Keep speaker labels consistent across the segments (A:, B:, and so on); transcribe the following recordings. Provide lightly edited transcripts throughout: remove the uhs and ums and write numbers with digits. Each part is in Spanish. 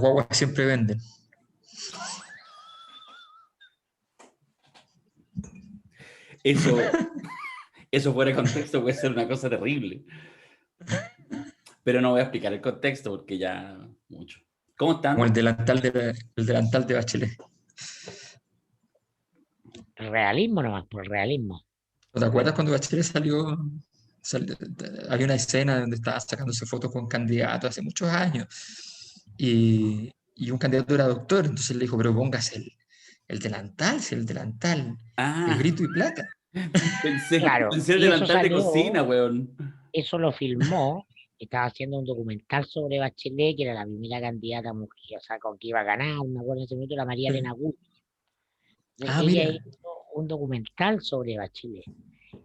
A: guaguas siempre venden.
B: Eso fuera de contexto puede ser una cosa terrible. Pero no voy a explicar el contexto porque ya mucho. ¿Cómo
A: Como el
B: están?
A: delantal de Bachelet.
C: Realismo nomás, por realismo.
A: ¿No te acuerdas cuando Bachelet sal- había una escena donde estaba sacándose fotos con candidatos hace muchos años y un candidato era doctor, entonces le dijo, pero póngase el delantal, si el delantal es
B: Ah,
A: grito y plata.
C: Claro,
B: pensé el
C: y eso
B: delantal de
C: salió,
B: cocina, weón.
C: eso lo filmó, estaba haciendo un documental sobre Bachelet, que era la primera candidata mujer, o sea, con que iba a ganar, me acuerdo en ese momento, la María Elena Guzmán.
A: Ah,
C: Ella
A: mira,
C: hizo un documental sobre Bachelet.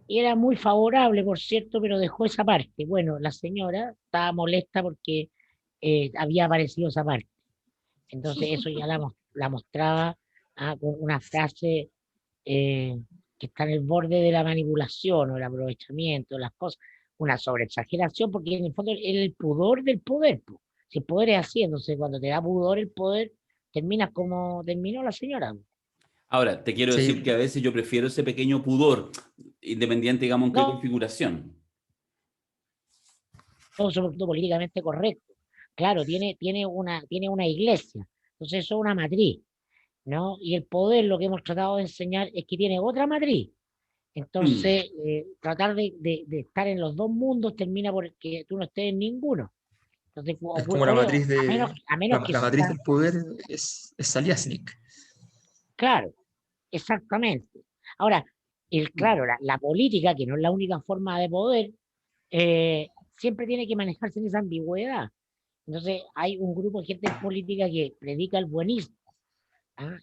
C: Y era muy favorable, por cierto, pero dejó esa parte. Bueno, la señora estaba molesta porque había aparecido esa parte. Entonces eso ya la mostraba con una frase eh, que está en el borde de la manipulación o el aprovechamiento de las cosas, una sobreexageración, porque en el fondo es el pudor del poder. Po. Si el poder es así, entonces cuando te da pudor el poder, terminas como terminó la señora.
B: Ahora, te quiero decir que a
A: sí,
B: veces yo prefiero ese pequeño pudor, independiente, digamos, en qué
C: No,
B: configuración.
C: todo sobre todo políticamente correcto. Claro, tiene una iglesia, entonces eso es una matriz, ¿no? Y el poder, lo que hemos tratado de enseñar es que tiene otra matriz.
B: Mm.
C: Entonces, tratar de estar en los dos mundos termina por que tú no estés en ninguno. Entonces,
A: es como la matriz
C: a menos que
A: la matriz
C: sea,
A: del poder es Saliasnik.
C: claro, exactamente. Ahora, claro, la política, que no es la única forma de poder, siempre tiene que manejarse en esa ambigüedad. Entonces, hay un grupo de gente política que predica el buenismo,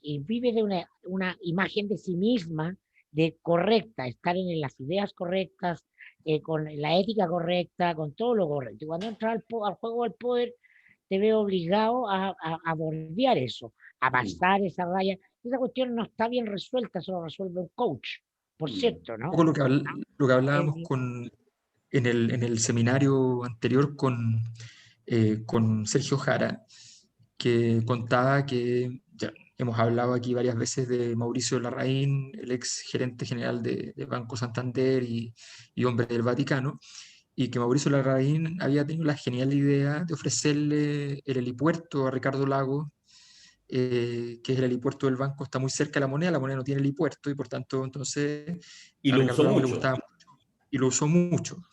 C: y vive de una imagen de sí misma, de correcta, estar en las ideas correctas, con la ética correcta, con todo lo correcto. Y cuando entras al juego del poder, te veo obligado a bordear eso, a
B: Mm.
C: pasar esa raya. Esa cuestión no está bien resuelta, eso lo resuelve un coach, por
B: Mm.
C: cierto,
A: Un
C: ¿no?
A: poco lo que
C: Eh,
A: hablábamos en el seminario anterior con Sergio Jara, que contaba que ya hemos hablado aquí varias veces de Mauricio Larraín, el ex gerente general de Banco Santander y hombre del Vaticano, y que Mauricio Larraín había tenido la genial idea de ofrecerle el helipuerto a Ricardo Lagos, que es el helipuerto del banco, está muy cerca de la moneda no tiene helipuerto, y por tanto, entonces,
B: Y
A: a
B: lo
A: Ricardo
B: usó
A: Lagos le
B: mucho.
A: gustaba mucho y lo usó mucho.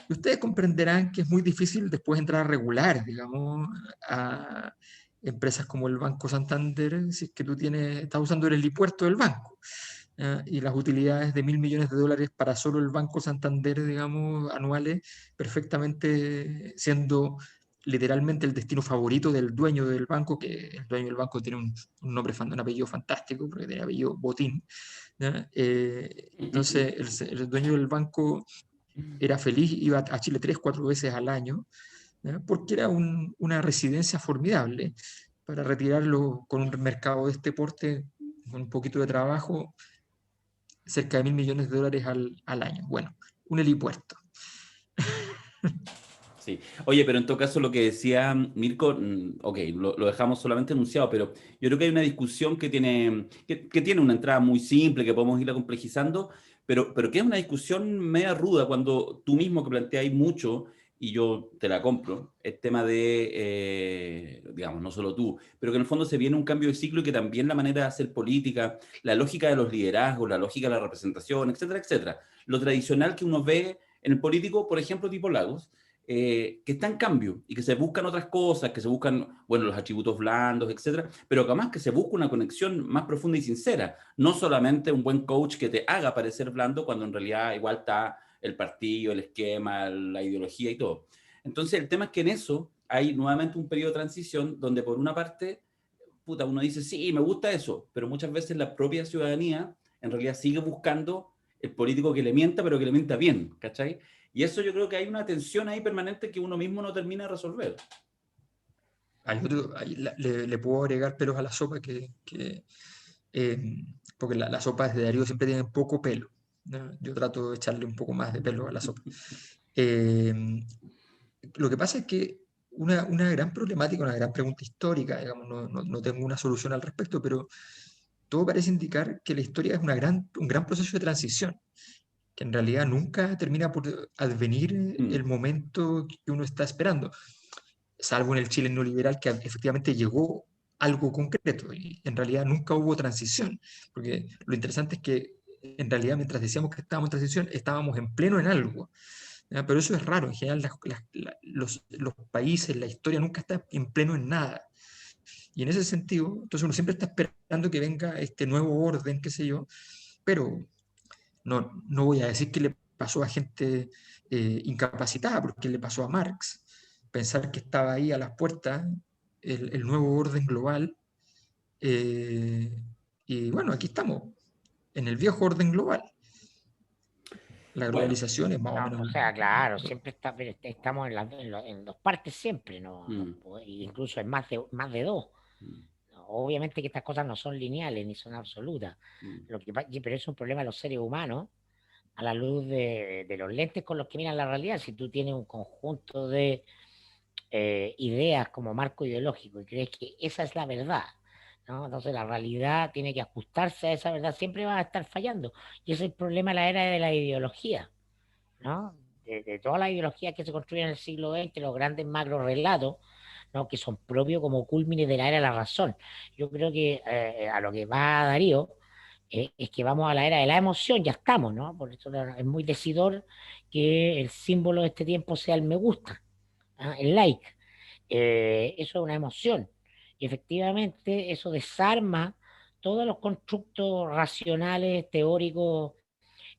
A: Y ustedes comprenderán que es muy difícil después entrar a regular, digamos, a empresas como el Banco Santander, si es que estás usando el helipuerto del banco. Y las utilidades de $1.000 millones para solo el Banco Santander, digamos, anuales, perfectamente siendo literalmente el destino favorito del dueño del banco, que el dueño del banco tiene un nombre, un apellido fantástico, porque tiene apellido Botín. ¿Ya? Entonces, el dueño del banco era feliz, iba a Chile 3, 4 veces al año, ¿ya? Porque era una residencia formidable para retirarlo con un mercado de este porte, con un poquito de trabajo, cerca de $1.000 millones al año. Bueno, un helipuerto.
B: Sí. Oye, pero en todo caso lo que decía Mirko, ok, lo dejamos solamente enunciado, pero yo creo que hay una discusión que tiene una entrada muy simple, que podemos irla complejizando, pero que es una discusión media ruda cuando tú mismo que planteáis mucho, y yo te la compro, el tema de, digamos, no solo tú, pero que en el fondo se viene un cambio de ciclo y que también la manera de hacer política, la lógica de los liderazgos, la lógica de la representación, etcétera, etcétera. Lo tradicional que uno ve en el político, por ejemplo, tipo Lagos, que está en cambio y que se buscan otras cosas, que se buscan, bueno, los atributos blandos, etcétera, pero que además que se busca una conexión más profunda y sincera, no solamente un buen coach que te haga parecer blando cuando en realidad igual está el partido, el esquema, la ideología y todo. Entonces el tema es que en eso hay nuevamente un periodo de transición donde por una parte, puta, uno dice, sí, me gusta eso, pero muchas veces la propia ciudadanía en realidad sigue buscando el político que le mienta, pero que le mienta bien, ¿cachai? Y eso yo creo que hay una tensión ahí permanente que uno mismo no termina de resolver.
A: Ahí le puedo agregar pelos a la sopa eh, porque las sopas de Darío siempre tienen poco pelo, ¿no? Yo trato de echarle un poco más de pelo a la sopa. Eh, lo que pasa es que una gran problemática, una gran pregunta histórica, digamos, no tengo una solución al respecto, pero todo parece indicar que la historia es un gran proceso de transición, que en realidad nunca termina por advenir el
B: Mm.
A: momento que uno está esperando, salvo en el Chile neoliberal, que efectivamente llegó algo concreto, y en realidad nunca hubo transición, porque lo interesante es que en realidad mientras decíamos que estábamos en transición, estábamos en pleno en algo. ¿Ya? Pero eso es raro, en general los países, la historia nunca está en pleno en nada. Y en ese sentido, entonces uno siempre está esperando que venga este nuevo orden, qué sé yo, pero no voy a decir que le pasó a gente incapacitada, porque le pasó a Marx. Pensar que estaba ahí a las puertas el nuevo orden global, eh, y bueno, aquí estamos, en el viejo orden global. La
B: Bueno.
A: globalización es más o
C: No,
A: menos...
C: o sea, claro, siempre está, pero estamos en dos partes siempre, no,
B: Mm,
C: incluso en más de dos.
B: mm,
C: Obviamente que estas cosas no son lineales ni son absolutas.
B: mm,
C: Pero es un problema de los seres humanos a la luz de los lentes con los que miran la realidad. Si tú tienes un conjunto de ideas como marco ideológico y crees que esa es la verdad, ¿no? Entonces la realidad tiene que ajustarse a esa verdad, siempre va a estar fallando. Y ese es el problema de la era de la ideología, ¿no? De todas las ideologías que se construyen en el siglo XX, los grandes macro relatos, ¿no? Que son propios como cúlmines de la era de la razón. Yo creo que a lo que va Darío es que vamos a la era de la emoción, ya estamos, ¿no? Por eso es muy decidor que el símbolo de este tiempo sea el me gusta, ¿ah? El like. Eso es una emoción. Y efectivamente eso desarma todos los constructos racionales, teóricos,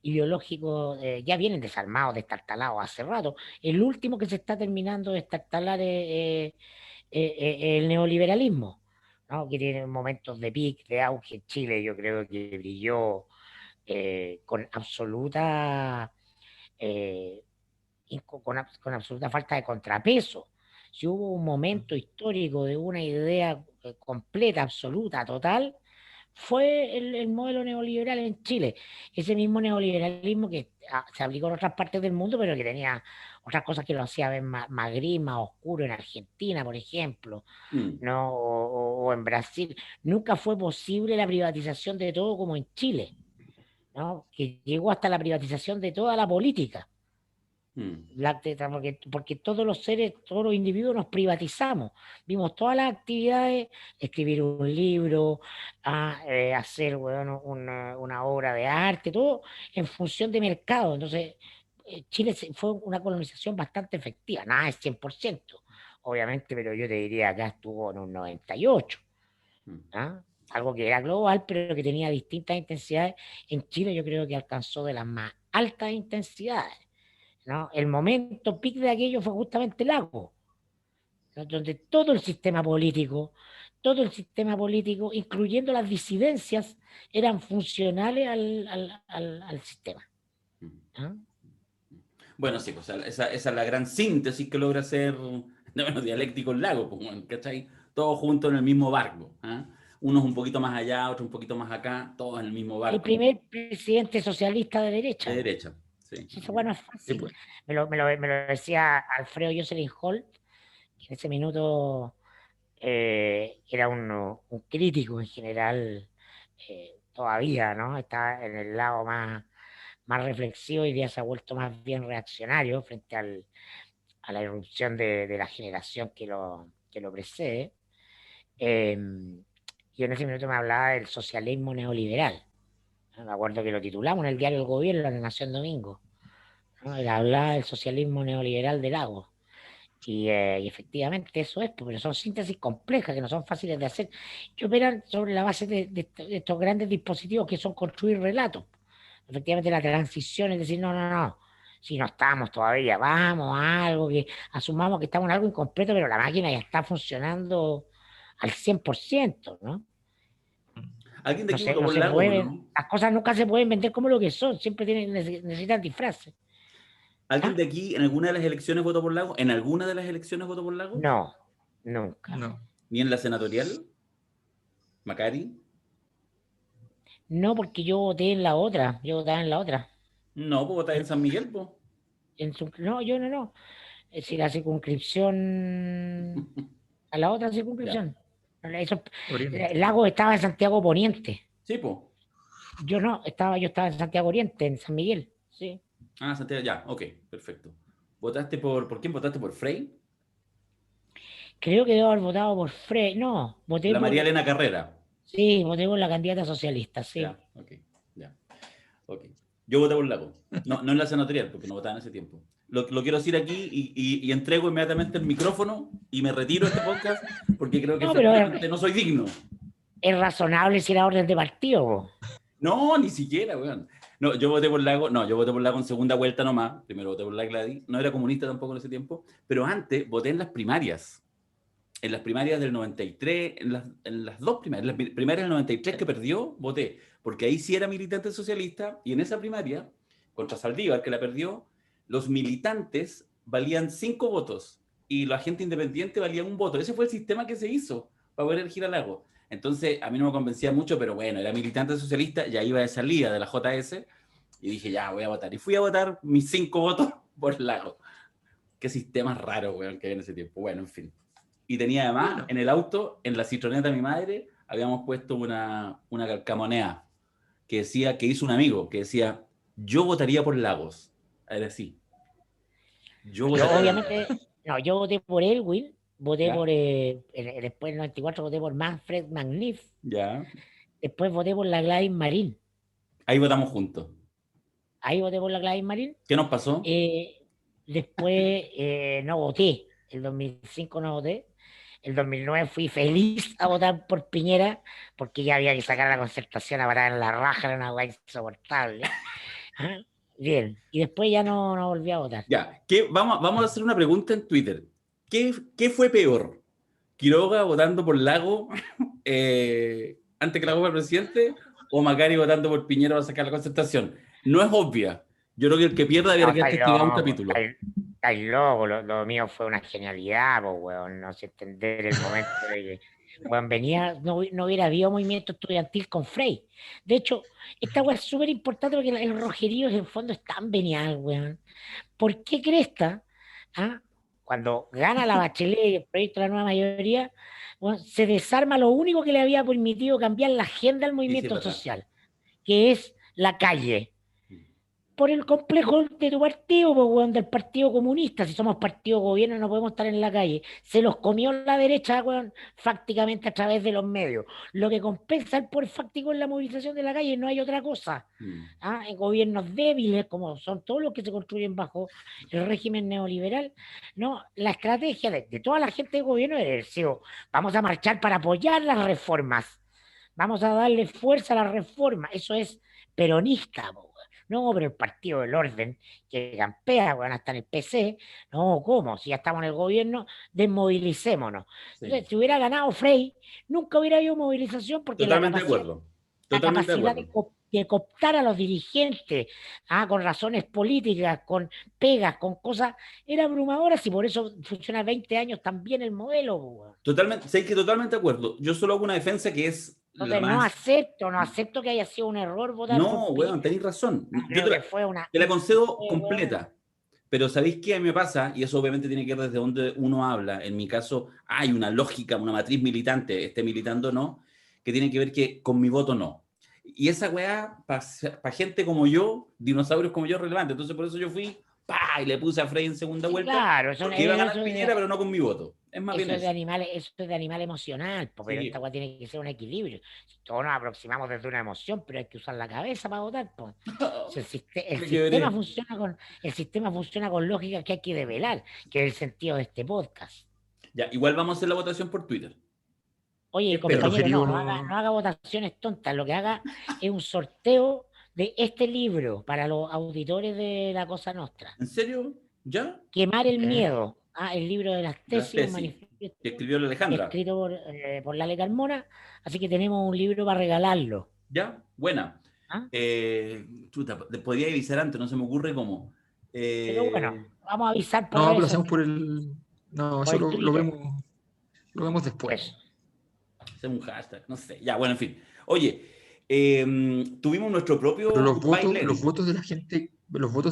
C: ideológicos, ya vienen desarmados, destartalados hace rato. El último que se está terminando de destartalar es el neoliberalismo, ¿no? Que tiene momentos de pic, de auge en Chile. Yo creo que brilló con absoluta eh, con absoluta falta de contrapeso. Si hubo un momento histórico de una idea completa, absoluta, total, fue el modelo neoliberal en Chile. Ese mismo neoliberalismo que se aplicó en otras partes del mundo, pero que tenía otras cosas que lo hacía ver más gris, más oscuro en Argentina, por ejemplo,
B: mm.
C: ¿no? O en Brasil. Nunca fue posible la privatización de todo como en Chile, ¿no? Que llegó hasta la privatización de toda la política.
B: Mm.
C: Porque todos los seres, todos los individuos nos privatizamos. Vimos todas las actividades, escribir un libro, hacer bueno, una obra de arte, todo en función de mercado. Entonces, Chile fue una colonización bastante efectiva. Nada es 100%, obviamente, pero yo te diría que acá estuvo en un 98%.
B: Mm.
C: ¿Ah? Algo que era global, pero que tenía distintas intensidades. En Chile yo creo que alcanzó de las más altas intensidades, ¿no? El momento pic de aquello fue justamente el lago, ¿no? Donde todo el sistema político, incluyendo las disidencias, eran funcionales al sistema.
B: Mm.
C: ¿Ah?
B: Bueno, sí, pues, esa es la gran síntesis que logra ser de bueno, dialéctico el lago, pues, bueno, ¿cachai? Todos juntos en el mismo barco. ¿Ah? Unos un poquito más allá, otros un poquito más acá, todos en el mismo
C: El
B: barco.
C: primer presidente socialista de
B: De
C: derecha.
B: derecha, sí.
C: Eso bueno es
A: Sí,
C: fácil.
A: pues.
C: Me lo decía Alfredo Jocelyn Holt, que en ese minuto era un crítico en general, todavía, ¿no? Está en el lado más reflexivo y ya se ha vuelto más bien reaccionario frente a la irrupción de la generación que lo precede. Eh, y en ese minuto me hablaba del socialismo neoliberal, ¿no? Me acuerdo que lo titulamos en el diario El Gobierno, La Nación Domingo, ¿no? Él hablaba del socialismo neoliberal del agua. Y efectivamente eso es, pero son síntesis complejas que no son fáciles de hacer, que operan sobre la base de estos grandes dispositivos que son construir relatos. Efectivamente la transición es decir, no, si no estamos todavía, vamos a algo que asumamos que estamos en algo incompleto, pero la máquina ya está funcionando al 100%, ¿no?
B: ¿Alguien de
C: No
B: aquí
C: se,
B: votó
C: no
B: por
C: se
B: Lago,
C: pueden,
B: no?
C: las cosas nunca se pueden vender como lo que son, siempre necesitan disfraces.
B: ¿Alguien
C: ¿Ah?
B: de aquí en alguna de las elecciones votó por Lago? ¿En alguna de las elecciones votó por Lago?
C: No, nunca.
A: No.
B: ¿Ni en la senatorial? ¿Macari?
C: No, porque yo voté en la otra, yo votaba en la otra.
B: No, pues votaba en San Miguel, pues.
C: No, yo no. si la circunscripción, a la otra circunscripción. Eso,
A: Oriente.
C: Lagos estaba en Santiago Poniente.
B: Sí, po.
C: Yo estaba en Santiago Oriente, en San Miguel. Sí.
B: Ah, Santiago, ya, ok, perfecto. ¿Votaste por quién votaste? ¿Por Frey?
C: Creo que debo haber votado por Frey. No, voté
B: La María
C: por.
B: Elena Carrera.
C: Sí, voté por la candidata socialista, sí.
B: Ya, ok, ya. Ok. Yo voté por Lago. No, no en la senatorial, porque no votaba en ese tiempo. Lo quiero decir aquí y entrego inmediatamente el micrófono y me retiro de este podcast porque creo que
C: No, pero
B: efectivamente no soy digno.
C: es razonable si era orden de partido, po.
B: No, ni siquiera, weón. No, yo voté por Lago, no, yo voté por Lago en segunda vuelta nomás. Primero voté por la Gladys. No era comunista tampoco en ese tiempo, pero antes voté en las primarias. En las primarias del 93, en las dos primarias, las primarias del 93 que perdió, voté, porque ahí sí era militante socialista, y en esa primaria, contra Saldívar, que la perdió, los militantes valían 5 votos, y la gente independiente valía 1 voto. Ese fue el sistema que se hizo para poder elegir a Lago. Entonces, a mí no me convencía mucho, pero bueno, era militante socialista, ya iba de salida de la JS, y dije, ya, voy a votar. Y fui a votar mis 5 votos por Lago. Qué sistema raro, weón, que había en ese tiempo. Bueno, en fin. Y tenía además,
A: Bueno.
B: en el auto, en la citroneta de mi madre, habíamos puesto una calcamonea que decía, que hizo un amigo, que decía, yo votaría por Lagos. Era así. Yo
C: Yo
B: votaría
C: obviamente, no, yo voté por Elwin, voté
B: ¿Ya?
C: por, después del 94 voté por Manfred Magnif,
B: Ya.
C: después voté por la Gladys Marín,
B: Ahí votamos juntos.
C: ahí voté por la Gladys Marín,
B: ¿Qué nos pasó?
C: después no voté, el 2005 no voté, el 2009 fui feliz a votar por Piñera, porque ya había que sacar a la Concertación a parar en la raja, era una hueá insoportable. Ajá, bien, y después ya no volví a votar.
B: Ya. Vamos a hacer una pregunta en Twitter. ¿Qué fue peor? ¿Quiroga votando por Lago antes que Lago fuera presidente? ¿O Macari votando por Piñera para sacar la Concertación? No es obvia. Yo creo que el que pierda
C: No,
B: debería quedar castigado un
C: loco,
B: capítulo.
C: estáis loco, lo mío fue una genialidad, pues, weón, no sé entender el momento de que, weón, no hubiera habido movimiento estudiantil con Frey. De hecho, esta weón es súper importante porque el rojerío en el fondo es tan venial, weón. ¿Por qué cresta, ah, cuando gana la Bachelet y el proyecto de la nueva mayoría, weón, se desarma lo único que le había permitido cambiar la agenda al
B: Sí, sí, es
C: movimiento
B: verdad.
C: social, que es la calle? Por el complejo de tu partido, pues, weón, del Partido Comunista. Si somos partido gobierno no podemos estar en la calle. Se los comió la derecha, weón, fácticamente a través de los medios. Lo que compensa el poder fáctico en la movilización de la calle, no hay otra cosa. En gobiernos débiles, como son todos los que se construyen bajo el régimen neoliberal, no, la estrategia de toda la gente de gobierno es decir, vamos a marchar para apoyar las reformas. Vamos a darle fuerza a la reforma. Eso es peronista, po. No, pero el Partido del Orden, que campea, bueno, hasta en el PC, no, ¿cómo? Si ya estamos en el gobierno, desmovilicémonos.
B: Sí.
C: Entonces, si hubiera ganado Frey, nunca hubiera habido movilización porque
B: Totalmente de acuerdo.
C: la
B: Totalmente de
C: capacidad
B: acuerdo.
C: de cooptar a los dirigentes, con razones políticas, con pegas, con cosas, era abrumadora, y por eso funciona 20 años también el modelo, po, weón.
B: Totalmente, sé que totalmente de acuerdo. Yo solo hago una defensa que es la
C: Entonces,
B: más...
C: no acepto que haya sido un error votar
B: No,
C: por
B: weón,
C: Piñera.
B: tenéis razón. Yo
C: Creo que fue
B: te la concedo
C: weón,
B: completa. Pero ¿sabéis qué me pasa? Y eso obviamente tiene que ver desde donde uno habla. En mi caso, hay una lógica, una matriz militante, esté militando o no, que tiene que ver que con mi voto no. Y esa weá, para gente como yo, dinosaurios como yo, relevante. Entonces por eso yo fui, y le puse a Frey en segunda
C: sí,
B: vuelta,
C: claro,
B: porque iba a ganar Piñera, pero no con mi voto. Es más bien
C: eso es
B: eso.
C: eso es de animal emocional, pero
B: Sí.
C: esta weá tiene que ser un equilibrio. Todos nos aproximamos desde una emoción, pero hay que usar la cabeza para votar, po. Si el
B: Me
C: sistema
B: quebré.
C: el sistema funciona con lógica que hay que develar, que es el sentido de este podcast.
B: Ya, igual vamos a hacer la votación por Twitter.
C: Oye,
B: El
C: compañero,
A: rojerío
C: no haga votaciones tontas, lo que haga es un sorteo de este libro para los auditores de La Cosa Nostra.
B: ¿En serio? ¿Ya?
C: Quemar el
A: ¿Eh?
C: miedo. El libro de las
B: Las
C: tesis, un
B: tesis.
C: manifiesto
B: Que escribió la Alejandra.
C: escrito por Lale Carmona. Así que tenemos un libro para regalarlo.
B: ¿Ya? Buena.
C: ¿Ah?
B: Chuta, podría avisar antes, no se me ocurre cómo.
C: Pero bueno, vamos a avisar por
A: No, pero
C: redes
A: lo hacemos por
C: sociales,
A: el. No,
C: por
A: eso
C: el Twitter.
A: lo vemos después.
C: Eso.
B: Hacemos un hashtag, no sé. Ya, bueno, en fin. Oye, tuvimos nuestro propio
A: Pero
B: baile.
A: los votos de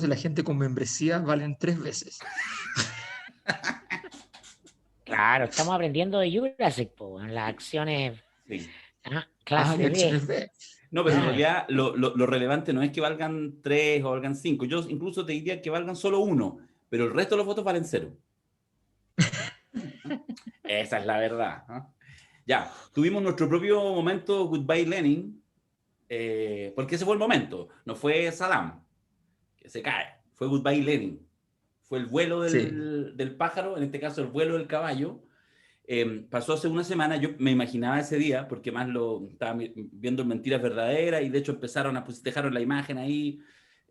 A: la gente con membresía valen 3 veces.
C: Claro, estamos aprendiendo de Jurassic, po, en las acciones
B: Sí.
C: clase
A: de
C: B.
A: acciones B.
B: No, pero en
C: Claro.
B: realidad lo relevante no es que valgan 3 o valgan 5. Yo incluso te diría que valgan solo 1, pero el resto de los votos valen 0. Esa es la verdad. ¿Ah? Ya, tuvimos nuestro propio momento Goodbye Lenin, porque ese fue el momento. No fue Saddam, que se cae. Fue Goodbye Lenin. Fue el vuelo
A: Sí.
B: del pájaro, en este caso el vuelo del caballo. Pasó hace una semana, yo me imaginaba ese día, porque más lo estaba viendo en Mentiras Verdaderas y de hecho empezaron a dejaron la imagen ahí,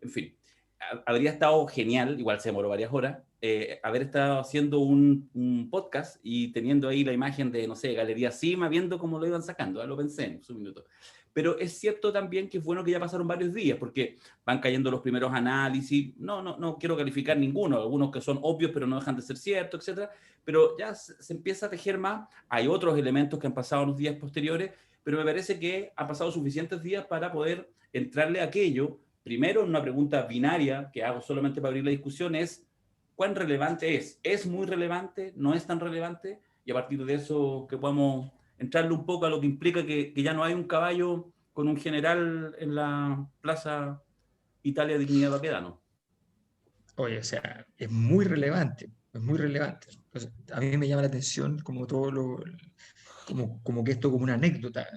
B: en fin. Habría estado genial, igual se demoró varias horas, haber estado haciendo un podcast y teniendo ahí la imagen de, no sé, Galería Cima, viendo cómo lo iban sacando, lo pensé en un minuto. Pero es cierto también que es bueno que ya pasaron varios días, porque van cayendo los primeros análisis, no quiero calificar ninguno, algunos que son obvios pero no dejan de ser ciertos, etcétera, pero ya se empieza a tejer más. Hay otros elementos que han pasado en los días posteriores, pero me parece que ha pasado suficientes días para poder entrarle a aquello. Primero, una pregunta binaria que hago solamente para abrir la discusión es, ¿cuán relevante es? ¿Es muy relevante? ¿No es tan relevante? Y a partir de eso que podamos entrarle un poco a lo que implica que ya no hay un caballo con un general en la Plaza Italia Dignidad Baquedano.
A: Oye, o sea, es muy relevante, es muy relevante. O sea, a mí me llama la atención como todo como que esto como una anécdota.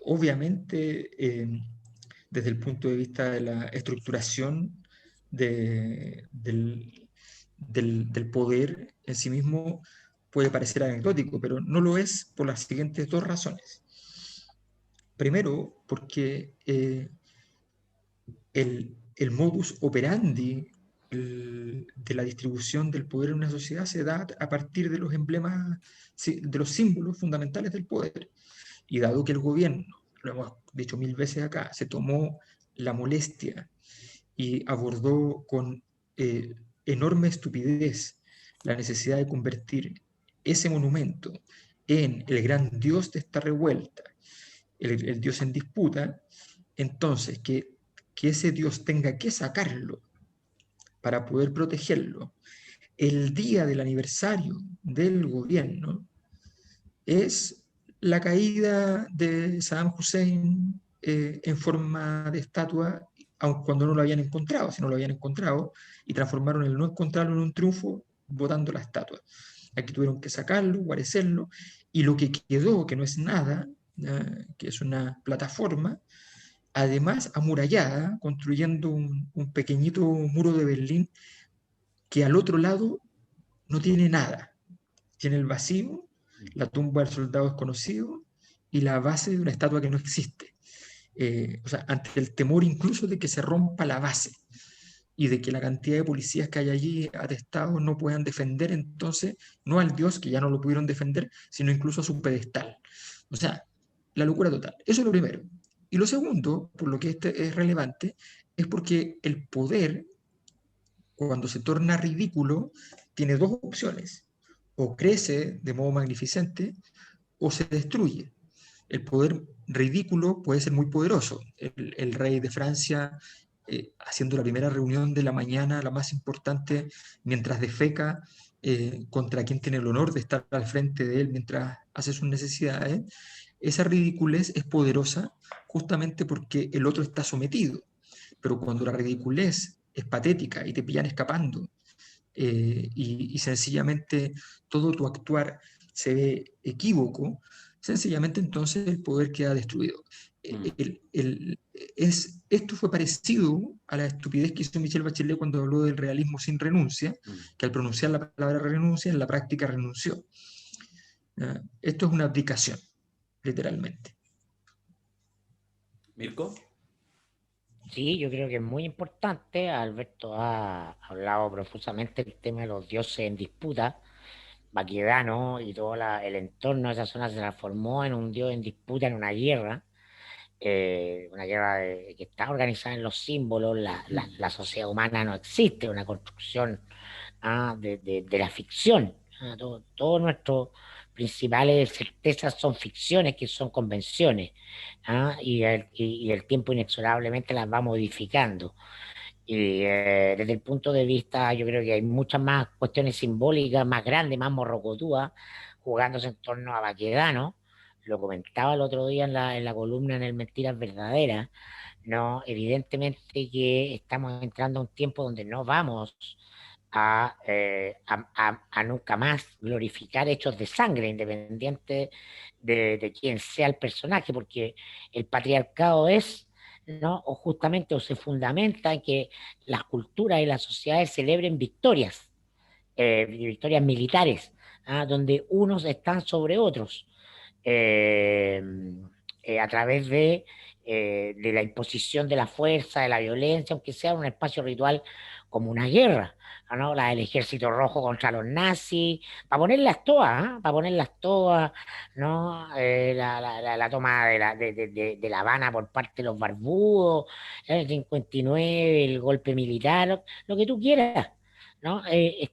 A: Obviamente, desde el punto de vista de la estructuración del poder en sí mismo, puede parecer anecdótico, pero no lo es por las siguientes dos razones. Primero, porque el modus operandi de la distribución del poder en una sociedad se da a partir de los emblemas, de los símbolos fundamentales del poder. Y dado que el gobierno, lo hemos dicho mil veces acá, se tomó la molestia y abordó con enorme estupidez la necesidad de convertir ese monumento en el gran dios de esta revuelta, el dios en disputa, entonces que ese dios tenga que sacarlo para poder protegerlo el día del aniversario del gobierno es la caída de Saddam Hussein en forma de estatua, aun cuando no lo habían encontrado, si no lo habían encontrado, y transformaron el no encontrarlo en un triunfo botando la estatua. Aquí tuvieron que sacarlo, guarecerlo, y lo que quedó, que no es nada, que es una plataforma, además amurallada, construyendo un pequeñito muro de Berlín que al otro lado no tiene nada. Tiene el vacío, la tumba del soldado desconocido y la base de una estatua que no existe. O sea, ante el temor incluso de que se rompa la base y de que la cantidad de policías que hay allí atestados no puedan defender entonces, no al Dios que ya no lo pudieron defender, sino incluso a su pedestal. O sea, la locura total. Eso es lo primero. Y lo segundo, por lo que este es relevante, es porque el poder, cuando se torna ridículo, tiene dos opciones. O crece de modo magnificente o se destruye. El poder ridículo puede ser muy poderoso. El rey de Francia, haciendo la primera reunión de la mañana, la más importante, mientras defeca contra quien tiene el honor de estar al frente de él mientras hace sus necesidades, esa ridiculez es poderosa justamente porque el otro está sometido. Pero cuando la ridiculez es patética y te pillan escapando y sencillamente todo tu actuar se ve equívoco, sencillamente entonces el poder queda destruido. Esto fue parecido a la estupidez que hizo Michelle Bachelet cuando habló del realismo sin renuncia, que al pronunciar la palabra renuncia, en la práctica renunció. Esto es una abdicación, literalmente.
B: ¿Mirko?
C: Sí, yo creo que es muy importante. Alberto ha hablado profusamente del tema de los dioses en disputa. Baquedano y todo el entorno de esa zona se transformó en un dios en disputa, en una guerra que está organizada en los símbolos. La sociedad humana no existe, una construcción de la ficción. Todos nuestros principales certezas son ficciones, que son convenciones, y el tiempo inexorablemente las va modificando. Y desde el punto de vista, yo creo que hay muchas más cuestiones simbólicas, más grandes, más morrocotúas, jugándose en torno a Baquedano. Lo comentaba el otro día en la columna en el Mentiras Verdaderas, ¿no? Evidentemente que estamos entrando a un tiempo donde no vamos a nunca más glorificar hechos de sangre, independiente de quién sea el personaje, porque el patriarcado es, ¿no? O justamente o se fundamenta en que las culturas y las sociedades celebren victorias, victorias militares, ¿ah? Donde unos están sobre otros, eh, a través de la imposición de la fuerza, de la violencia, aunque sea un espacio ritual como una guerra, ¿no? La del ejército rojo contra los nazis, para poner las todas, ¿ah? Para poner las todas, ¿no? La toma de La Habana por parte de los barbudos, el 59, el golpe militar, lo que tú quieras, ¿no? Es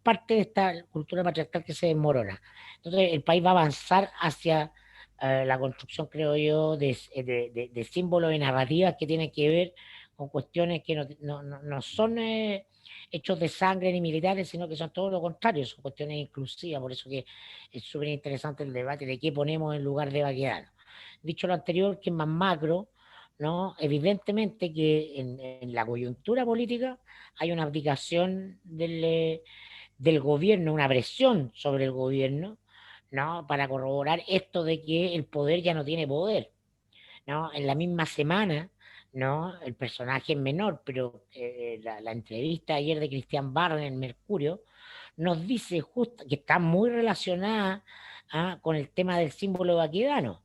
C: parte de esta cultura patriarcal que se desmorona. Entonces, el país va a avanzar hacia la construcción, creo yo, de símbolos y narrativas que tienen que ver con cuestiones que no son hechos de sangre ni militares, sino que son todo lo contrario, son cuestiones inclusivas. Por eso que es súper interesante el debate de qué ponemos en lugar de Baquedano. Dicho lo anterior, que es más macro, ¿no? Evidentemente que en la coyuntura política hay una abdicación del gobierno, una presión sobre el gobierno, ¿no? Para corroborar esto de que el poder ya no tiene poder, ¿no? En la misma semana, ¿no? El personaje es menor, pero la entrevista ayer de Cristian Barr en Mercurio nos dice justo que está muy relacionada, con el tema del símbolo baquedano,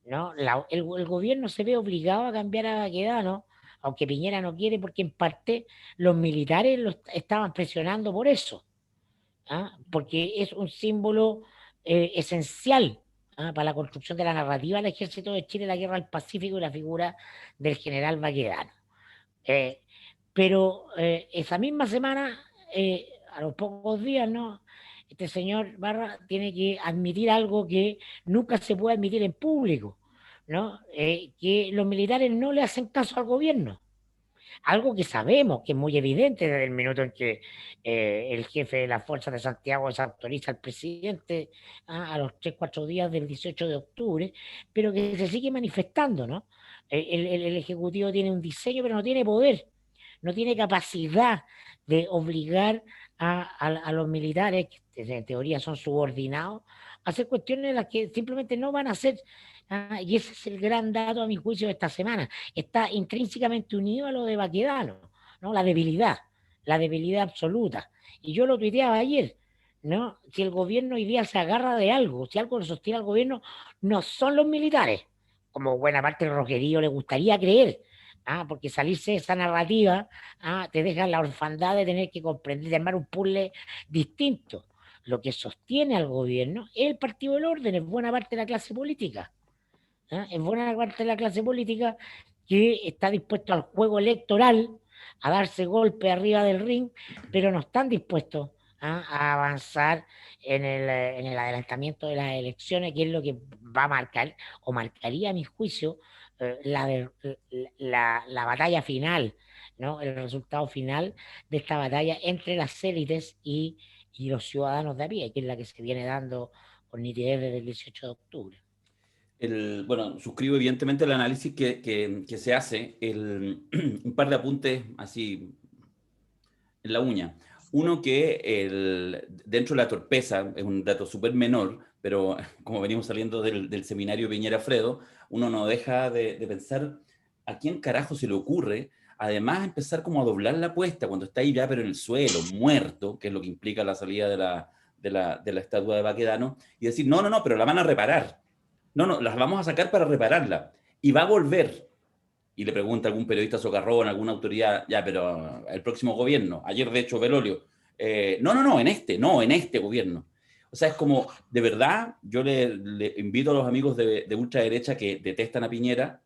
C: ¿no? El gobierno se ve obligado a cambiar a Baquedano, aunque Piñera no quiere, porque en parte los militares lo estaban presionando por eso, porque es un símbolo esencial, para la construcción de la narrativa del ejército de Chile, la guerra del Pacífico y la figura del general Baquedano. Eh, pero esa misma semana, a los pocos días, ¿no? Este señor Barra tiene que admitir algo que nunca se puede admitir en público, ¿no? Que los militares no le hacen caso al gobierno. Algo que sabemos, que es muy evidente desde el minuto en que el jefe de las fuerzas de Santiago desautoriza al presidente, a los 3 o 4 días del 18 de octubre, pero que se sigue manifestando, ¿no? El Ejecutivo tiene un diseño, pero no tiene poder, no tiene capacidad de obligar a los militares, que en teoría son subordinados, a hacer cuestiones en las que simplemente no van a hacer. Y ese es el gran dato, a mi juicio, de esta semana. Está intrínsecamente unido a lo de Baquedano, ¿no? La debilidad absoluta. Y yo lo tuiteaba ayer, ¿no? Si el gobierno hoy día se agarra de algo, si algo lo sostiene al gobierno, no son los militares, como buena parte del rojerío le gustaría creer, porque salirse de esa narrativa, te deja la orfandad de tener que comprender, de armar un puzzle distinto. Lo que sostiene al gobierno es el partido del orden, es buena parte de la clase política. Es buena parte de la clase política que está dispuesto al juego electoral, a darse golpe arriba del ring, pero no están dispuestos a avanzar en el adelantamiento de las elecciones, que es lo que va a marcar, o marcaría, a mi juicio, la batalla final, ¿no? El resultado final de esta batalla entre las élites y los ciudadanos de a pie, que es la que se viene dando con nitidez desde el 18 de octubre.
B: Bueno, suscribo evidentemente el análisis que se hace. Un par de apuntes así en la uña. Uno que dentro de la torpeza, es un dato súper menor, pero como venimos saliendo del seminario Piñera-Fredo, uno no deja de pensar a quién carajo se le ocurre, además empezar como a doblar la apuesta cuando está ahí ya pero en el suelo, muerto, que es lo que implica la salida de la estatua de Baquedano, y decir, no, pero la van a reparar. No, las vamos a sacar para repararla. Y va a volver. Y le pregunta a algún periodista socarrón, alguna autoridad, ya, pero el próximo gobierno. Ayer, de hecho, Belolio. No, en este gobierno. O sea, es como, de verdad, yo le invito a los amigos de ultraderecha que detestan a Piñera,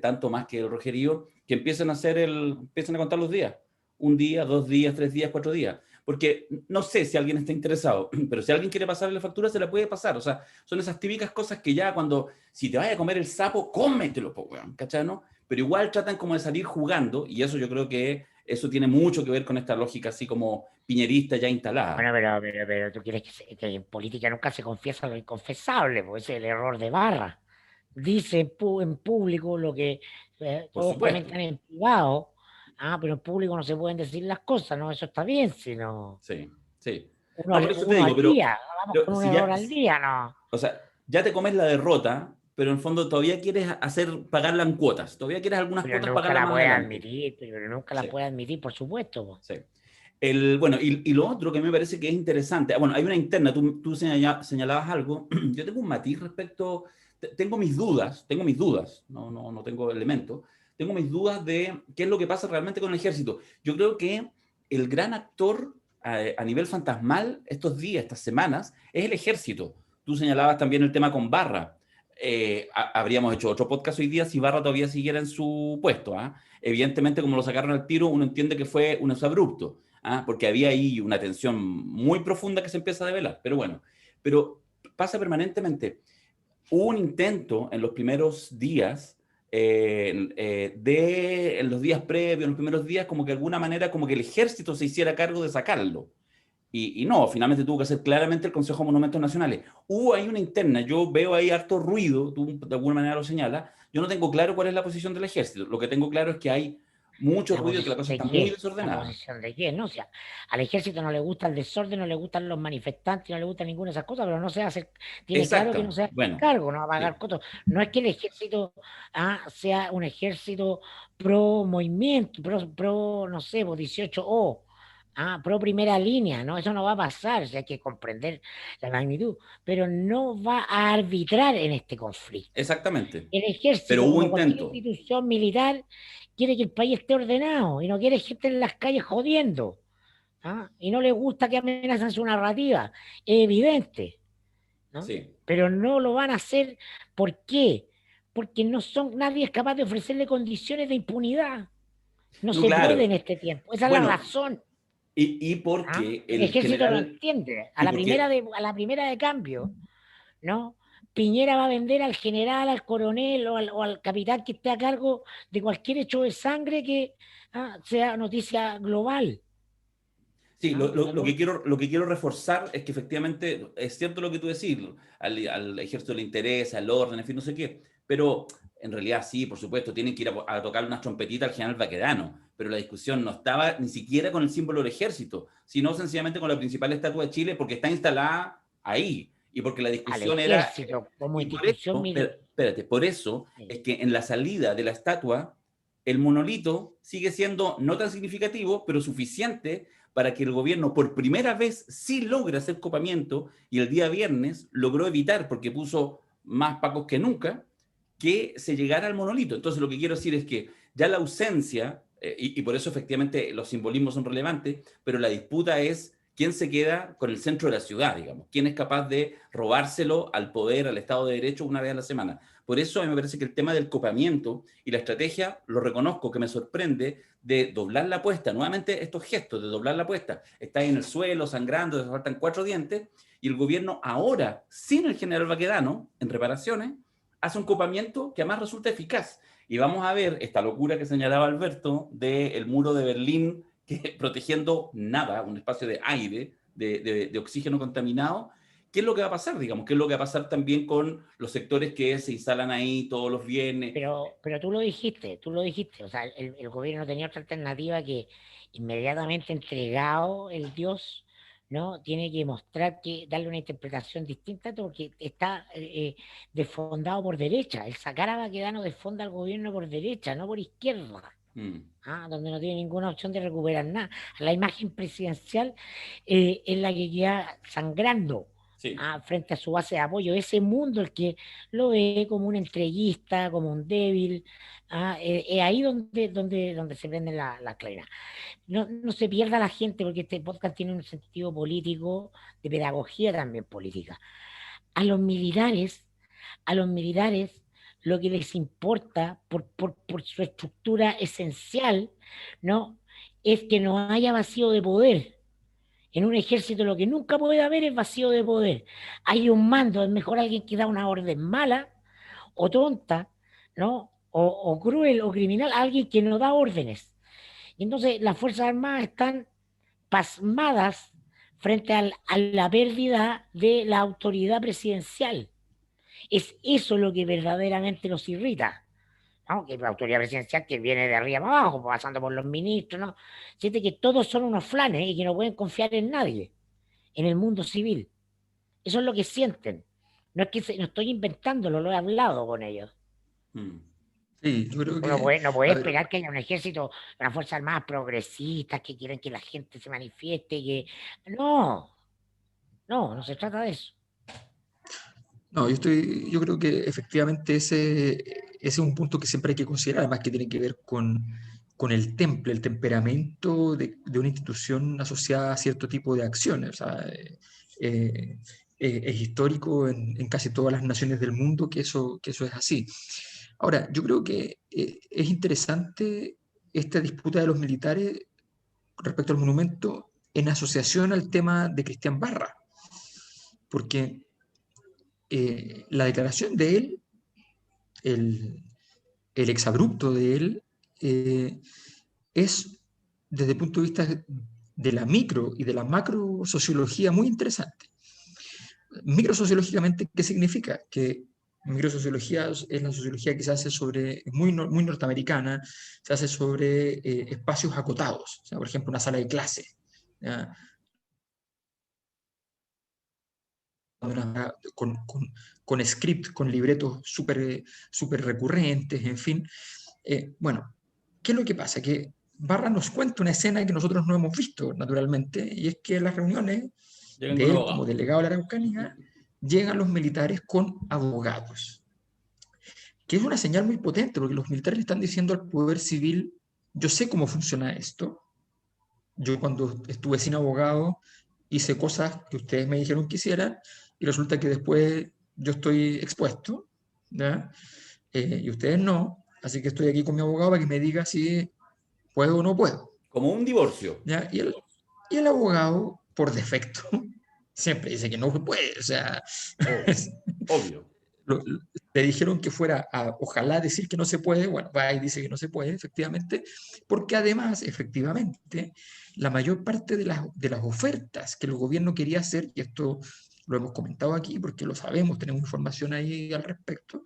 B: tanto más que el Rogerío, que empiecen a contar los días. 1 día, 2 días, 3 días, 4 días. Porque no sé si alguien está interesado, pero si alguien quiere pasarle la factura, se la puede pasar. O sea, son esas típicas cosas que ya cuando, si te vaya a comer el sapo, cómetelo, ¿cachai? ¿No? Pero igual tratan como de salir jugando, y eso yo creo que eso tiene mucho que ver con esta lógica así como piñerista ya instalada.
C: Bueno, pero tú quieres que en política nunca se confiesa lo inconfesable, pues ese es el error de Barra. Dice en público lo que
B: Por
C: todos
B: supuesto.
C: comentan en privado, pero en público no se pueden decir las cosas, ¿no? Eso está bien, sino
B: Sí, sí.
C: uno,
B: No, por eso te
C: uno
B: digo,
C: al día, vamos
B: pero
C: con un
B: si
C: error
B: ya,
C: al día, ¿no?
B: o sea, ya te comes la derrota, pero en el fondo todavía quieres pagarla en cuotas, todavía quieres algunas
C: Pero
B: cuotas
C: nunca
B: pagarla
C: la
B: más
C: puede
B: adelante.
C: admitir, pero nunca la
B: Sí,
C: puede admitir, por supuesto, po.
B: sí. Bueno, y lo otro que a mí me parece que es interesante, bueno, hay una interna, tú señalabas algo, yo tengo un matiz respecto, tengo mis dudas, no tengo elementos, tengo mis dudas de qué es lo que pasa realmente con el ejército. Yo creo que el gran actor a nivel fantasmal estos días, estas semanas, es el ejército. Tú señalabas también el tema con Barra. Habríamos hecho otro podcast hoy día si Barra todavía siguiera en su puesto. Evidentemente, como lo sacaron al tiro, uno entiende que fue un abrupto. Porque había ahí una tensión muy profunda que se empieza a develar. Pero bueno, pero pasa permanentemente. Hubo un intento en los primeros días, en los días previos, en los primeros días, como que de alguna manera, como que el ejército se hiciera cargo de sacarlo. Y no, finalmente tuvo que hacer claramente el Consejo de Monumentos Nacionales. Hubo ahí una interna, yo veo ahí harto ruido, tú de alguna manera lo señalas, yo no tengo claro cuál es la posición del ejército, lo que tengo claro es que hay mucho
C: ¿La
B: ruido y que la
C: posición
B: cosa
C: de
B: está muy
C: qué? ¿La
B: desordenada.
C: posición de qué? No, o sea, al ejército no le gusta el desorden, no le gustan los manifestantes, no le gusta ninguna de esas cosas, pero no se hace, tiene claro que no
B: Exacto,
C: se hace
B: bueno,
C: cargo, no va a pagar
B: sí,
C: cotos. No es que el ejército sea un ejército pro movimiento, no sé, pues 18O, pro primera línea, ¿no? Eso no va a pasar, o sea, hay que comprender la magnitud, pero no va a arbitrar en este conflicto.
B: exactamente.
C: El
B: Pero
C: ejército,
B: hubo
C: como cualquier
B: intento.
C: institución militar, quiere que el país esté ordenado y no quiere gente en las calles jodiendo. Y no le gusta que amenazan su narrativa. Es evidente, ¿no?
B: Sí.
C: Pero no lo van a hacer. ¿Por qué? Porque nadie es capaz de ofrecerle condiciones de impunidad. No
B: No,
C: se puede
B: claro.
C: en este tiempo. Esa es la
B: Bueno,
C: razón.
B: y porque
C: El
B: el
C: ejército lo
B: general,
C: entiende.
B: y porque,
C: A la primera de cambio, ¿no? Piñera va a vender al general, al coronel o al capitán que esté a cargo de cualquier hecho de sangre que sea noticia global.
B: sí,
C: ¿No?
B: lo que quiero reforzar es que efectivamente es cierto lo que tú decís, al ejército le interesa, al orden, en fin, no sé qué, pero en realidad sí, por supuesto, tienen que ir a tocar unas trompetitas al general Baquedano, pero la discusión no estaba ni siquiera con el símbolo del ejército, sino sencillamente con la principal estatua de Chile porque está instalada ahí y porque la
C: Al
B: discusión era,
C: ejército como
B: y por
C: institución
B: eso,
C: militar.
B: espérate, por eso es que en la salida de la estatua, el monolito sigue siendo no tan significativo, pero suficiente para que el gobierno por primera vez sí logre hacer copamiento y el día viernes logró evitar, porque puso más pacos que nunca, que se llegara al monolito. Entonces lo que quiero decir es que ya la ausencia, y por eso efectivamente los simbolismos son relevantes, pero la disputa es quién se queda con el centro de la ciudad, digamos, quién es capaz de robárselo al poder, al Estado de Derecho una vez a la semana. Por eso a mí me parece que el tema del copamiento y la estrategia, lo reconozco, que me sorprende, de doblar la apuesta, nuevamente estos gestos de doblar la apuesta, está ahí en el suelo, sangrando, le faltan 4 dientes, y el gobierno ahora, sin el general Baquedano, en reparaciones, hace un copamiento que además resulta eficaz. Y vamos a ver esta locura que señalaba Alberto del muro de Berlín, que protegiendo nada, un espacio de aire, de oxígeno contaminado. ¿Qué es lo que va a pasar, digamos? ¿Qué es lo que va a pasar también con los sectores que se instalan ahí todos los viernes?
C: Pero tú lo dijiste, o sea, el gobierno no tenía otra alternativa que inmediatamente entregado el Dios, ¿no? Tiene que mostrar que darle una interpretación distinta porque está desfondado por derecha. El sacar a Baquedano desfonda al gobierno por derecha, no por izquierda.
B: Mm,
C: Donde no tiene ninguna opción de recuperar nada. La imagen presidencial es la que queda sangrando
B: sí,
C: frente a su base de apoyo. Ese mundo el que lo ve como un entreguista, como un débil, es ahí donde se prenden la claridad. No se pierda la gente porque este podcast tiene un sentido político, de pedagogía también política. A los militares a los militares lo que les importa por su estructura esencial, ¿no? Es que no haya vacío de poder. En un ejército lo que nunca puede haber es vacío de poder. Hay un mando, es mejor alguien que da una orden mala o tonta, ¿no? O cruel o criminal, alguien que no da órdenes. Y entonces las Fuerzas Armadas están pasmadas frente a la pérdida de la autoridad presidencial. Es eso lo que verdaderamente los irrita, ¿no? Que la autoridad presidencial que viene de arriba para abajo, pasando por los ministros, ¿no? Siente que todos son unos flanes y que no pueden confiar en nadie, en el mundo civil. Eso es lo que sienten. No es que no estoy inventándolo, lo he hablado con ellos.
B: Mm.
A: Sí, yo creo
C: Uno
A: que,
C: no puede
A: a ver,
C: esperar que haya un ejército, unas fuerzas armadas progresistas que quieren que la gente se manifieste, que... No, no se trata de eso.
A: no, yo creo que efectivamente ese es un punto que siempre hay que considerar, además que tiene que ver con el temple, el temperamento de una institución asociada a cierto tipo de acciones. O sea, eh, es histórico en casi todas las naciones del mundo que eso es así. Ahora, yo creo que es interesante esta disputa de los militares respecto al monumento en asociación al tema de Cristian Barra, porque la declaración de él, el, el exabrupto de él, es desde el punto de vista de la micro y de la macro sociología muy interesante. Microsociológicamente, ¿qué significa? Que microsociología es la sociología que se hace sobre, muy norteamericana, se hace sobre espacios acotados, o sea, por ejemplo, una sala de clase, ¿ya? Con script, con libretos súper recurrentes, en fin. Bueno, ¿qué es lo que pasa? Que Barra nos cuenta una escena que nosotros no hemos visto, naturalmente, y es que en las reuniones
B: Llegan
A: de
B: con
A: él como
B: abogados.
A: delegado de la Araucanía llegan los militares con abogados, que es una señal muy potente, porque los militares le están diciendo al poder civil, yo sé cómo funciona esto, yo cuando estuve sin abogado hice cosas que ustedes me dijeron que hicieran, y resulta que después yo estoy expuesto, ¿ya? Y ustedes no, así que estoy aquí con mi abogado para que me diga si puedo o no puedo,
B: Como un divorcio.
A: ¿ya? Y el abogado, por defecto, siempre dice que no puede, o sea,
B: Obvio. Obvio.
A: le dijeron que fuera a, ojalá decir que no se puede, bueno, va y dice que no se puede, efectivamente, porque además, efectivamente, la mayor parte de las ofertas que el gobierno quería hacer, y esto lo hemos comentado aquí porque lo sabemos, tenemos información ahí al respecto,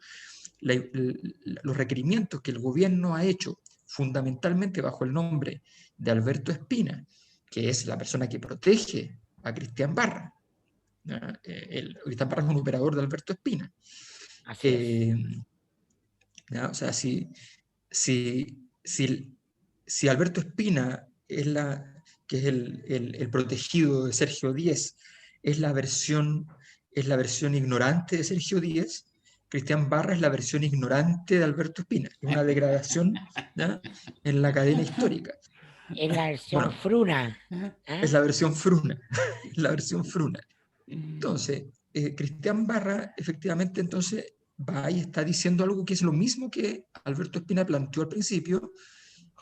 A: los requerimientos que el gobierno ha hecho fundamentalmente bajo el nombre de Alberto Espina, que es la persona que protege a Cristian Barra. Cristian Barra es un operador de Alberto Espina.
C: Así es.
A: Eh, ¿Ya? O sea, si, si, si Alberto Espina es que es el protegido de Sergio Díez, es la versión ignorante de Sergio Díez, Cristian Barra es la versión ignorante de Alberto Espina. Es una degradación, ¿ya?, en la cadena histórica.
C: Es la versión
A: Bueno,
C: fruna.
A: es
C: ¿Eh?
A: la versión fruna, es la versión fruna. Entonces, Cristian Barra, efectivamente, entonces va y está diciendo algo que es lo mismo que Alberto Espina planteó al principio,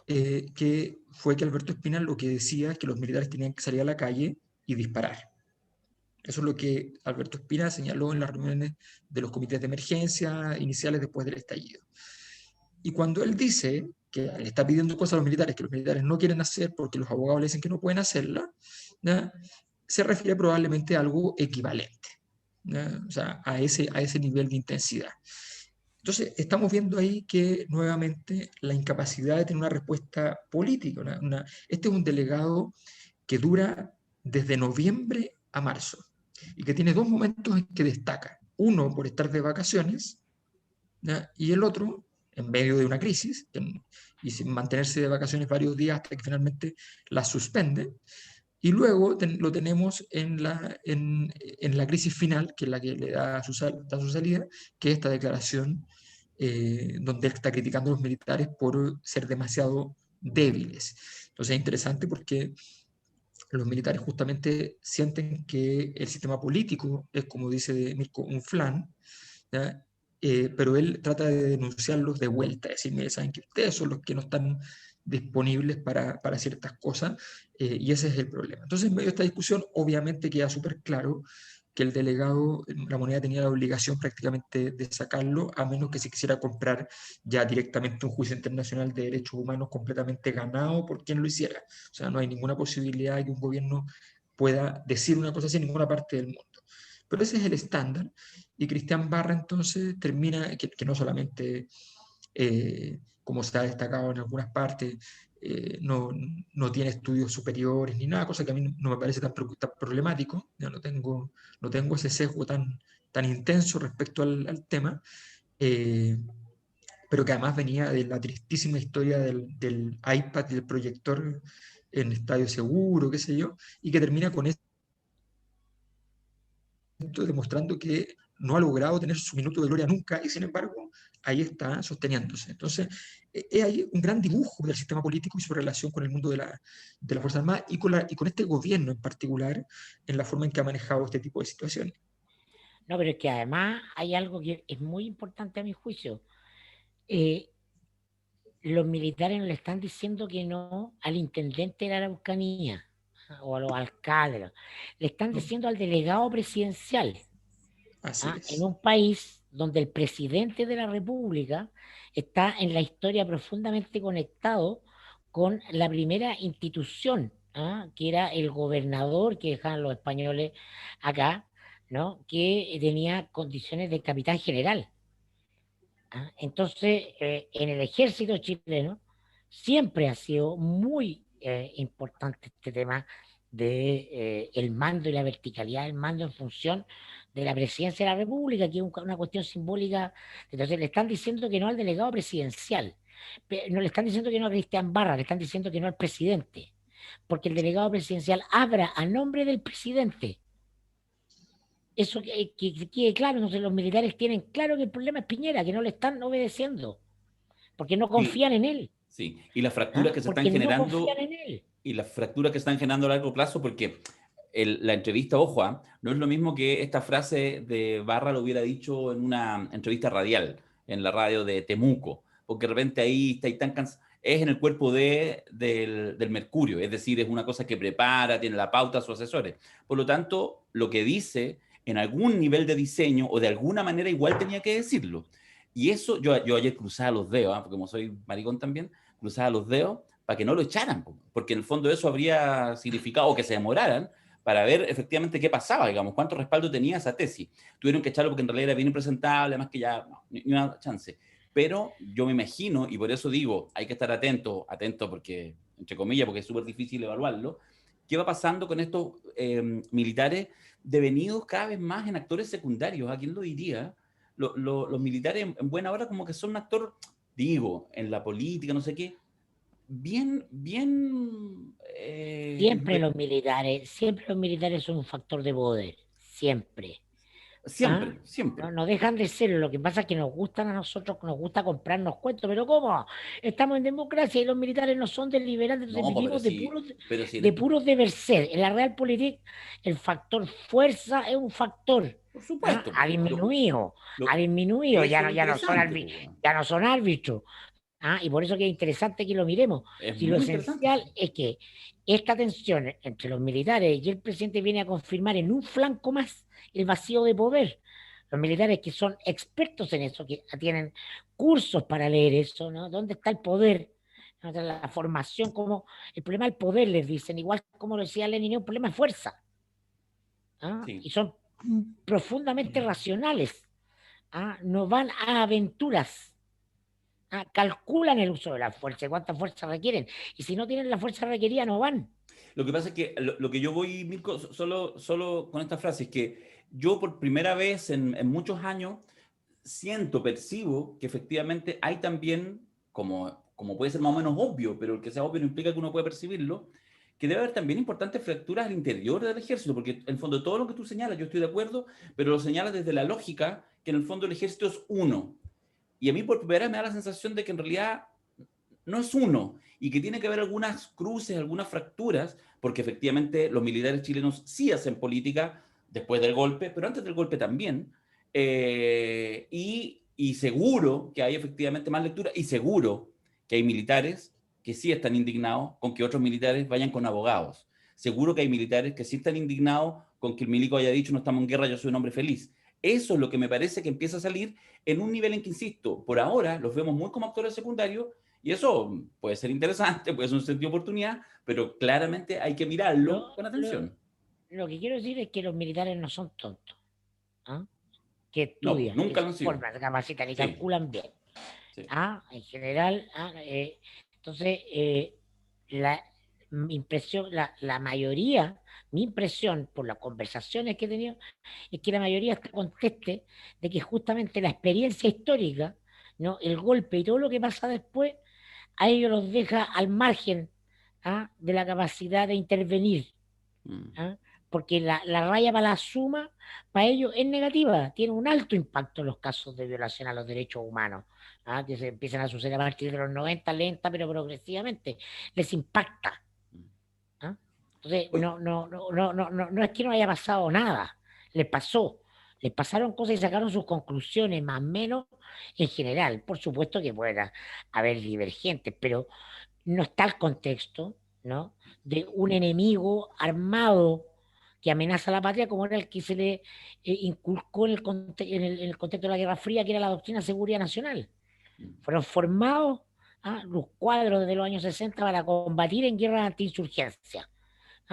A: que fue que Alberto Espina lo que decía es que los militares tenían que salir a la calle y disparar. Eso es lo que Alberto Espina señaló en las reuniones de los comités de emergencia iniciales después del estallido. Y cuando él dice que le está pidiendo cosas a los militares que los militares no quieren hacer porque los abogados le dicen que no pueden hacerla, ¿ya?, se refiere probablemente a algo equivalente, ¿ya?, o sea, a ese nivel de intensidad. Entonces, estamos viendo ahí que nuevamente la incapacidad de tener una respuesta política. Este es un delegado que dura desde noviembre a marzo y que tiene dos momentos en que destaca. Uno por estar de vacaciones, ¿ya?, y el otro en medio de una crisis y sin mantenerse de vacaciones varios días hasta que finalmente la suspende. Y luego lo tenemos en la crisis final, que es la que le da su salida, que es esta declaración donde él está criticando a los militares por ser demasiado débiles. Entonces es interesante porque los militares justamente sienten que el sistema político es, como dice Mirko, un flan, ¿ya? Pero él trata de denunciarlos de vuelta, decir, mire, saben que ustedes son los que no están disponibles para ciertas cosas, y ese es el problema. Entonces, en medio de esta discusión, obviamente queda súper claro que el delegado, la moneda tenía la obligación prácticamente de sacarlo, a menos que se quisiera comprar ya directamente un juicio internacional de derechos humanos completamente ganado por quien lo hiciera. O sea, no hay ninguna posibilidad de que un gobierno pueda decir una cosa así en ninguna parte del mundo. Pero ese es el estándar, y Cristian Barra entonces termina, que no solamente, como se ha destacado en algunas partes, no tiene estudios superiores ni nada, cosa que a mí no me parece tan problemático. Ya no tengo ese sesgo tan intenso respecto al tema, eh, pero que además venía de la tristísima historia del iPad y del proyector en estadio seguro, qué sé yo, y que termina con esto demostrando que no ha logrado tener su minuto de gloria nunca, y sin embargo ahí está sosteniéndose. Entonces, hay un gran dibujo del sistema político y su relación con el mundo de la Fuerza Armada y con este gobierno en particular, en la forma en que ha manejado este tipo de situaciones.
C: No, pero es que además hay algo que es muy importante a mi juicio. Eh, los militares no le están diciendo que no al intendente de la Araucanía o a los alcaldes, le están
A: ¿No?
C: diciendo al delegado presidencial,
A: Así
C: en
A: es.
C: un país donde el presidente de la República está en la historia profundamente conectado con la primera institución, que era el gobernador que dejaban los españoles acá, ¿no? Que tenía condiciones de capitán general. Entonces, en el ejército chileno siempre ha sido muy importante este tema de el mando y la verticalidad del mando en función de la presidencia de la República, que es una cuestión simbólica. Entonces, le están diciendo que no al delegado presidencial, no le están diciendo que no a Cristian Barra, le están diciendo que no al presidente, porque el delegado presidencial habla a nombre del presidente. Eso que quede claro. Entonces los militares tienen claro que el problema es Piñera, que no le están obedeciendo, porque no
B: Sí,
C: confían en él,
B: sí. Y las fracturas que se están
C: porque no confían
B: generando,
C: en él.
B: y las fracturas que están generando a largo plazo, porque la entrevista, ojo, no es lo mismo que esta frase de Barra lo hubiera dicho en una entrevista radial, en la radio de Temuco, porque de repente ahí está ahí tan cansado. Es en el cuerpo del Mercurio, es decir, es una cosa que prepara, tiene la pauta a sus asesores. Por lo tanto, lo que dice en algún nivel de diseño o de alguna manera igual tenía que decirlo. Y eso, yo ayer cruzaba los dedos, porque como soy maricón también, cruzaba los dedos para que no lo echaran, porque en el fondo eso habría significado que se demoraran para ver efectivamente qué pasaba, digamos, cuánto respaldo tenía esa tesis. Tuvieron que echarlo porque en realidad era bien impresentable, además que ya no, ni una chance. Pero yo me imagino, y por eso digo, hay que estar atento porque, entre comillas, porque es súper difícil evaluarlo, qué va pasando con estos militares devenidos cada vez más en actores secundarios. ¿A quién lo diría? Los militares en buena hora como que son un actor, digo, en la política, no sé qué, bien.
C: Siempre los militares son un factor de poder, siempre. ¿Ah?
B: Siempre, siempre.
C: No dejan de serlo. Lo que pasa es que nos gustan a nosotros, nos gusta comprarnos cuentos, pero ¿cómo? Estamos en democracia y los militares no son deliberantes, entonces
B: No,
C: vivimos
B: pero sí,
C: de puros deber ser. En la Realpolitik el factor fuerza es un factor.
B: por supuesto.
C: Ha disminuido,
B: Eso es lo
C: ya no son
B: interesante, pues, bueno.
C: ya no son árbitros. Y por eso que es interesante que lo miremos.
B: Es
C: Si lo
B: muy interesante,
C: esencial
B: sí.
C: es que esta tensión entre los militares y el presidente viene a confirmar en un flanco más el vacío de poder. Los militares que son expertos en eso, que tienen cursos para leer eso, ¿no? ¿Dónde está el poder? ¿No? La formación, como el problema del poder, les dicen, igual como lo decía Lenin, es un problema de fuerza.
B: Sí.
C: Y son profundamente racionales. No van a aventuras. Calculan el uso de la fuerza, cuánta fuerza requieren. Y si no tienen la fuerza requerida, no van.
B: Lo que pasa es que lo que yo voy, Mirko, solo con esta frase, es que yo por primera vez en muchos años percibo que efectivamente hay también, como puede ser más o menos obvio, pero el que sea obvio no implica que uno pueda percibirlo, que debe haber también importantes fracturas al interior del ejército, porque en el fondo todo lo que tú señalas, yo estoy de acuerdo, pero lo señalas desde la lógica que en el fondo el ejército es uno. Y a mí por primera vez me da la sensación de que en realidad no es uno y que tiene que haber algunas cruces, algunas fracturas, porque efectivamente los militares chilenos sí hacen política después del golpe, pero antes del golpe también. Y seguro que hay efectivamente más lectura y seguro que hay militares que sí están indignados con que otros militares vayan con abogados. Seguro que hay militares que sí están indignados con que el milico haya dicho no estamos en guerra, yo soy un hombre feliz. Eso es lo que me parece que empieza a salir en un nivel en que, insisto, por ahora los vemos muy como actores secundarios y eso puede ser interesante, puede ser un sentido de oportunidad, pero claramente hay que mirarlo con atención.
C: Lo que quiero decir es que los militares no son tontos, ¿ah? Que
B: No,
C: estudian,
B: nunca
C: que
B: lo han
C: se
B: sido.
C: forman, se capacitan y
B: Sí.
C: calculan bien.
B: Sí.
C: En general, entonces, mi impresión, la mayoría, mi impresión por las conversaciones que he tenido, es que la mayoría está conteste de que justamente la experiencia histórica, ¿no? El golpe y todo lo que pasa después, a ellos los deja al margen, de la capacidad de intervenir. ¿Ah? Porque la raya para la suma, para ellos es negativa, tiene un alto impacto en los casos de violación a los derechos humanos, que se empiezan a suceder a partir de los 90, lenta pero progresivamente, les impacta. Entonces, no es que no haya pasado nada, les pasó, les pasaron cosas y sacaron sus conclusiones, más o menos en general. Por supuesto que pueda haber divergentes, pero no está el contexto, ¿no? De un enemigo armado que amenaza a la patria, como era el que se le inculcó en el contexto de la Guerra Fría, que era la doctrina de seguridad nacional. Fueron formados los cuadros desde los años 60 para combatir en guerras antiinsurgencia,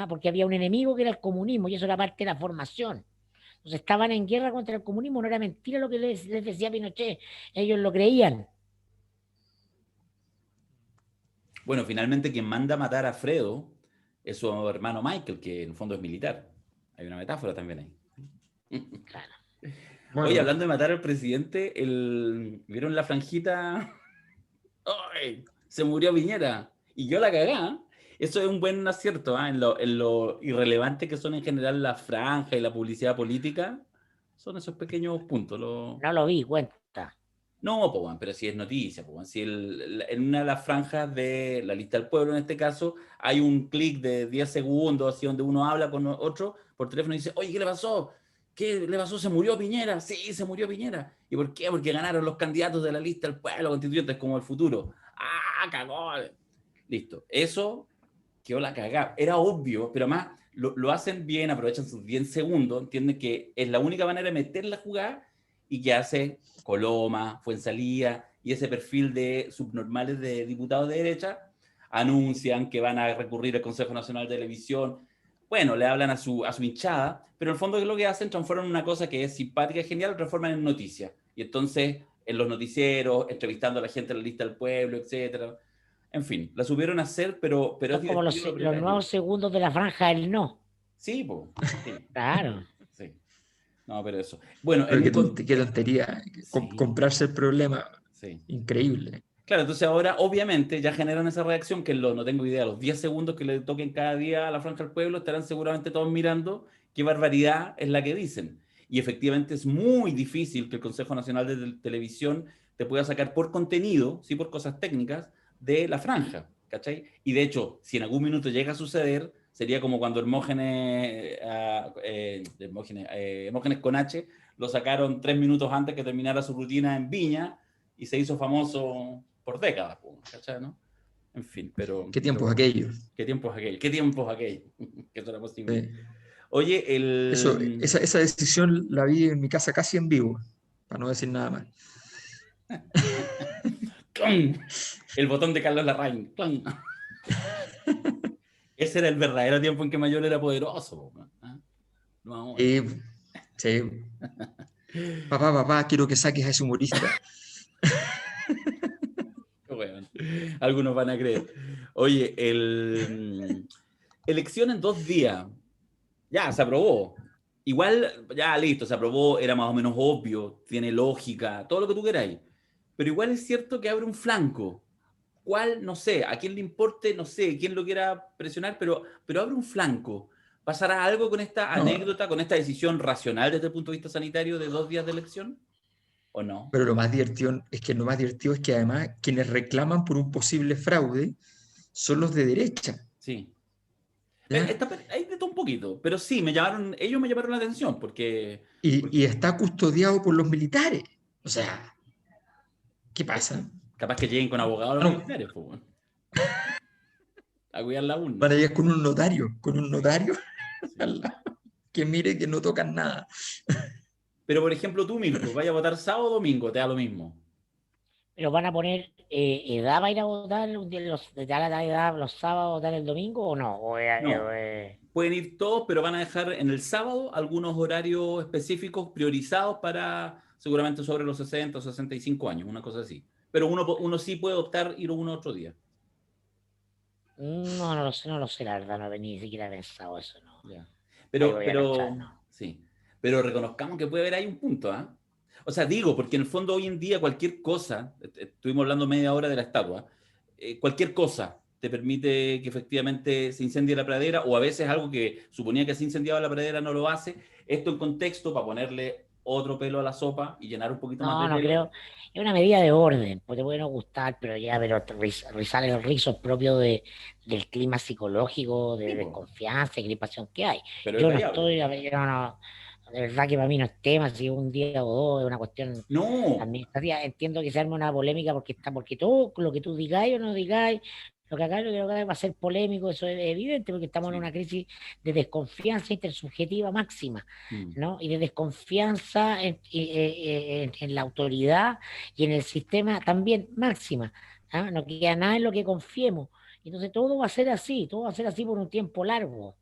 C: porque había un enemigo que era el comunismo y eso era parte de la formación. Entonces estaban en guerra contra el comunismo, no era mentira lo que les decía Pinochet, ellos lo creían.
B: Bueno, finalmente quien manda a matar a Fredo es su hermano Michael, que en el fondo es militar. Hay una metáfora también ahí.
C: Claro.
A: Bueno,
B: Oye, hablando de matar al presidente, ¿vieron la franjita? ¡Ay! Se murió Piñera. Y yo la cagá. Eso es un buen acierto, en lo irrelevante que son en general la franja y la publicidad política. Son esos pequeños puntos.
C: No lo vi, cuenta.
B: No, pues, bueno, pero si es noticia, pues, bueno, si en una de las franjas de la lista del pueblo, en este caso, hay un clic de 10 segundos, así donde uno habla con otro por teléfono y dice, oye, ¿qué le pasó? ¿Qué le pasó? ¿Se murió Piñera? Sí, se murió Piñera. ¿Y por qué? Porque ganaron los candidatos de la lista del pueblo constituyentes como el futuro. ¡Ah, cagó! Listo. Eso quedó la cagada. Era obvio, pero además lo hacen bien, aprovechan sus 10 segundos, entienden que es la única manera de meter la jugada y que hace Coloma, Fuenzalía y ese perfil de subnormales de diputados de derecha, anuncian que van a recurrir al Consejo Nacional de Televisión. Bueno, le hablan a su hinchada, pero en el fondo lo que hacen, transforman una cosa que es simpática y genial, lo transforman en noticia. Y entonces, en los noticieros, entrevistando a la gente en la lista del pueblo, etcétera. En fin, la supieron hacer, pero
C: Son
B: es
C: como
B: divertido.
C: los nuevos segundos de la franja del no.
B: Sí, pues. Sí.
C: Claro.
B: Sí. No, pero eso. Bueno,
A: pero qué tontería.
B: Sí.
A: Comprarse el problema.
B: Sí.
A: Increíble.
B: Claro, entonces ahora obviamente ya generan esa reacción que no tengo idea, los 10 segundos que le toquen cada día a la franja del pueblo estarán seguramente todos mirando qué barbaridad es la que dicen. Y efectivamente es muy difícil que el Consejo Nacional de Televisión te pueda sacar por contenido, sí por cosas técnicas, de la franja, ¿cachai? Y de hecho, si en algún minuto llega a suceder, sería como cuando Hermógenes con H lo sacaron 3 minutos antes que terminara su rutina en Viña y se hizo famoso por décadas, ¿cachai? ¿No? En fin, pero...
A: ¿Qué tiempos aquellos?
B: ¿Qué tiempos aquellos? ¿Qué tiempos aquellos? Que eso era posible.
A: Sí.
B: Oye,
A: esa decisión la vi en mi casa casi en vivo, para no decir nada más.
B: El botón de Carlos Larraín. Ese era el verdadero tiempo en que Mayol era poderoso. No,
A: sí. Papá, quiero que saques a ese humorista.
B: Bueno, algunos van a creer. Oye, elección en 2 días. Ya, se aprobó. Igual, ya listo, se aprobó, era más o menos obvio, tiene lógica, todo lo que tú queráis. Pero igual es cierto que abre un flanco. ¿Cuál? No sé, a quién le importe, no sé, quién lo quiera presionar, pero abre un flanco. ¿Pasará algo con esta anécdota, con esta decisión racional desde el punto de vista sanitario de 2 días de elección? ¿O no?
A: Pero lo más divertido es que además quienes reclaman por un posible fraude son los de derecha.
B: Sí. Hay de todo un poquito, pero sí, ellos me llamaron la atención porque...
A: Y está custodiado por los militares. O sea, ¿qué pasa?
B: Capaz que lleguen con abogados los militares, pues, bueno. A cuidar la urna.
A: Van a llegar con un notario.
B: Sí.
A: que mire que no tocan nada.
B: Pero, por ejemplo, tú, Mirko, ¿vaya a votar sábado o domingo? ¿Te da lo mismo?
C: Pero van a poner edad para ir a votar, te da la edad los sábados, votar el domingo o no.
B: No. Pueden ir todos, pero van a dejar en el sábado algunos horarios específicos priorizados para seguramente sobre los 60 o 65 años, una cosa así. Pero uno sí puede optar ir uno otro día.
C: No, no lo sé, la verdad, no he ni siquiera pensado eso, no.
B: Ya.
C: Ahí voy a cachar, no.
B: Sí. Pero reconozcamos que puede haber ahí un punto, ¿ah? O sea, digo, porque en el fondo hoy en día cualquier cosa, estuvimos hablando media hora de la estatua, cualquier cosa te permite que efectivamente se incendie la pradera, o a veces algo que suponía que se incendiaba la pradera no lo hace. Esto en contexto para ponerle otro pelo a la sopa y llenar un poquito más de
C: No, no
B: pelo.
C: creo. Es una medida de orden, pues te puede no gustar, pero rizar el rizo propio del clima psicológico, de
B: Sí, po,
C: desconfianza y crispación que hay.
B: pero es
C: Yo no
B: variable.
C: estoy, a ver, yo no, de verdad que para mí no es tema, si un día o dos es una cuestión
B: No,
C: administrativa. Entiendo que se arme una polémica porque todo lo que tú digáis o no digáis, lo que acá va a ser polémico, eso es evidente, porque estamos en
B: sí.
C: una crisis de desconfianza intersubjetiva máxima,
B: Mm,
C: ¿no? Y de desconfianza en la autoridad y en el sistema también máxima. ¿Ah? No queda nada en lo que confiemos. Entonces todo va a ser así, todo va a ser así por un tiempo largo.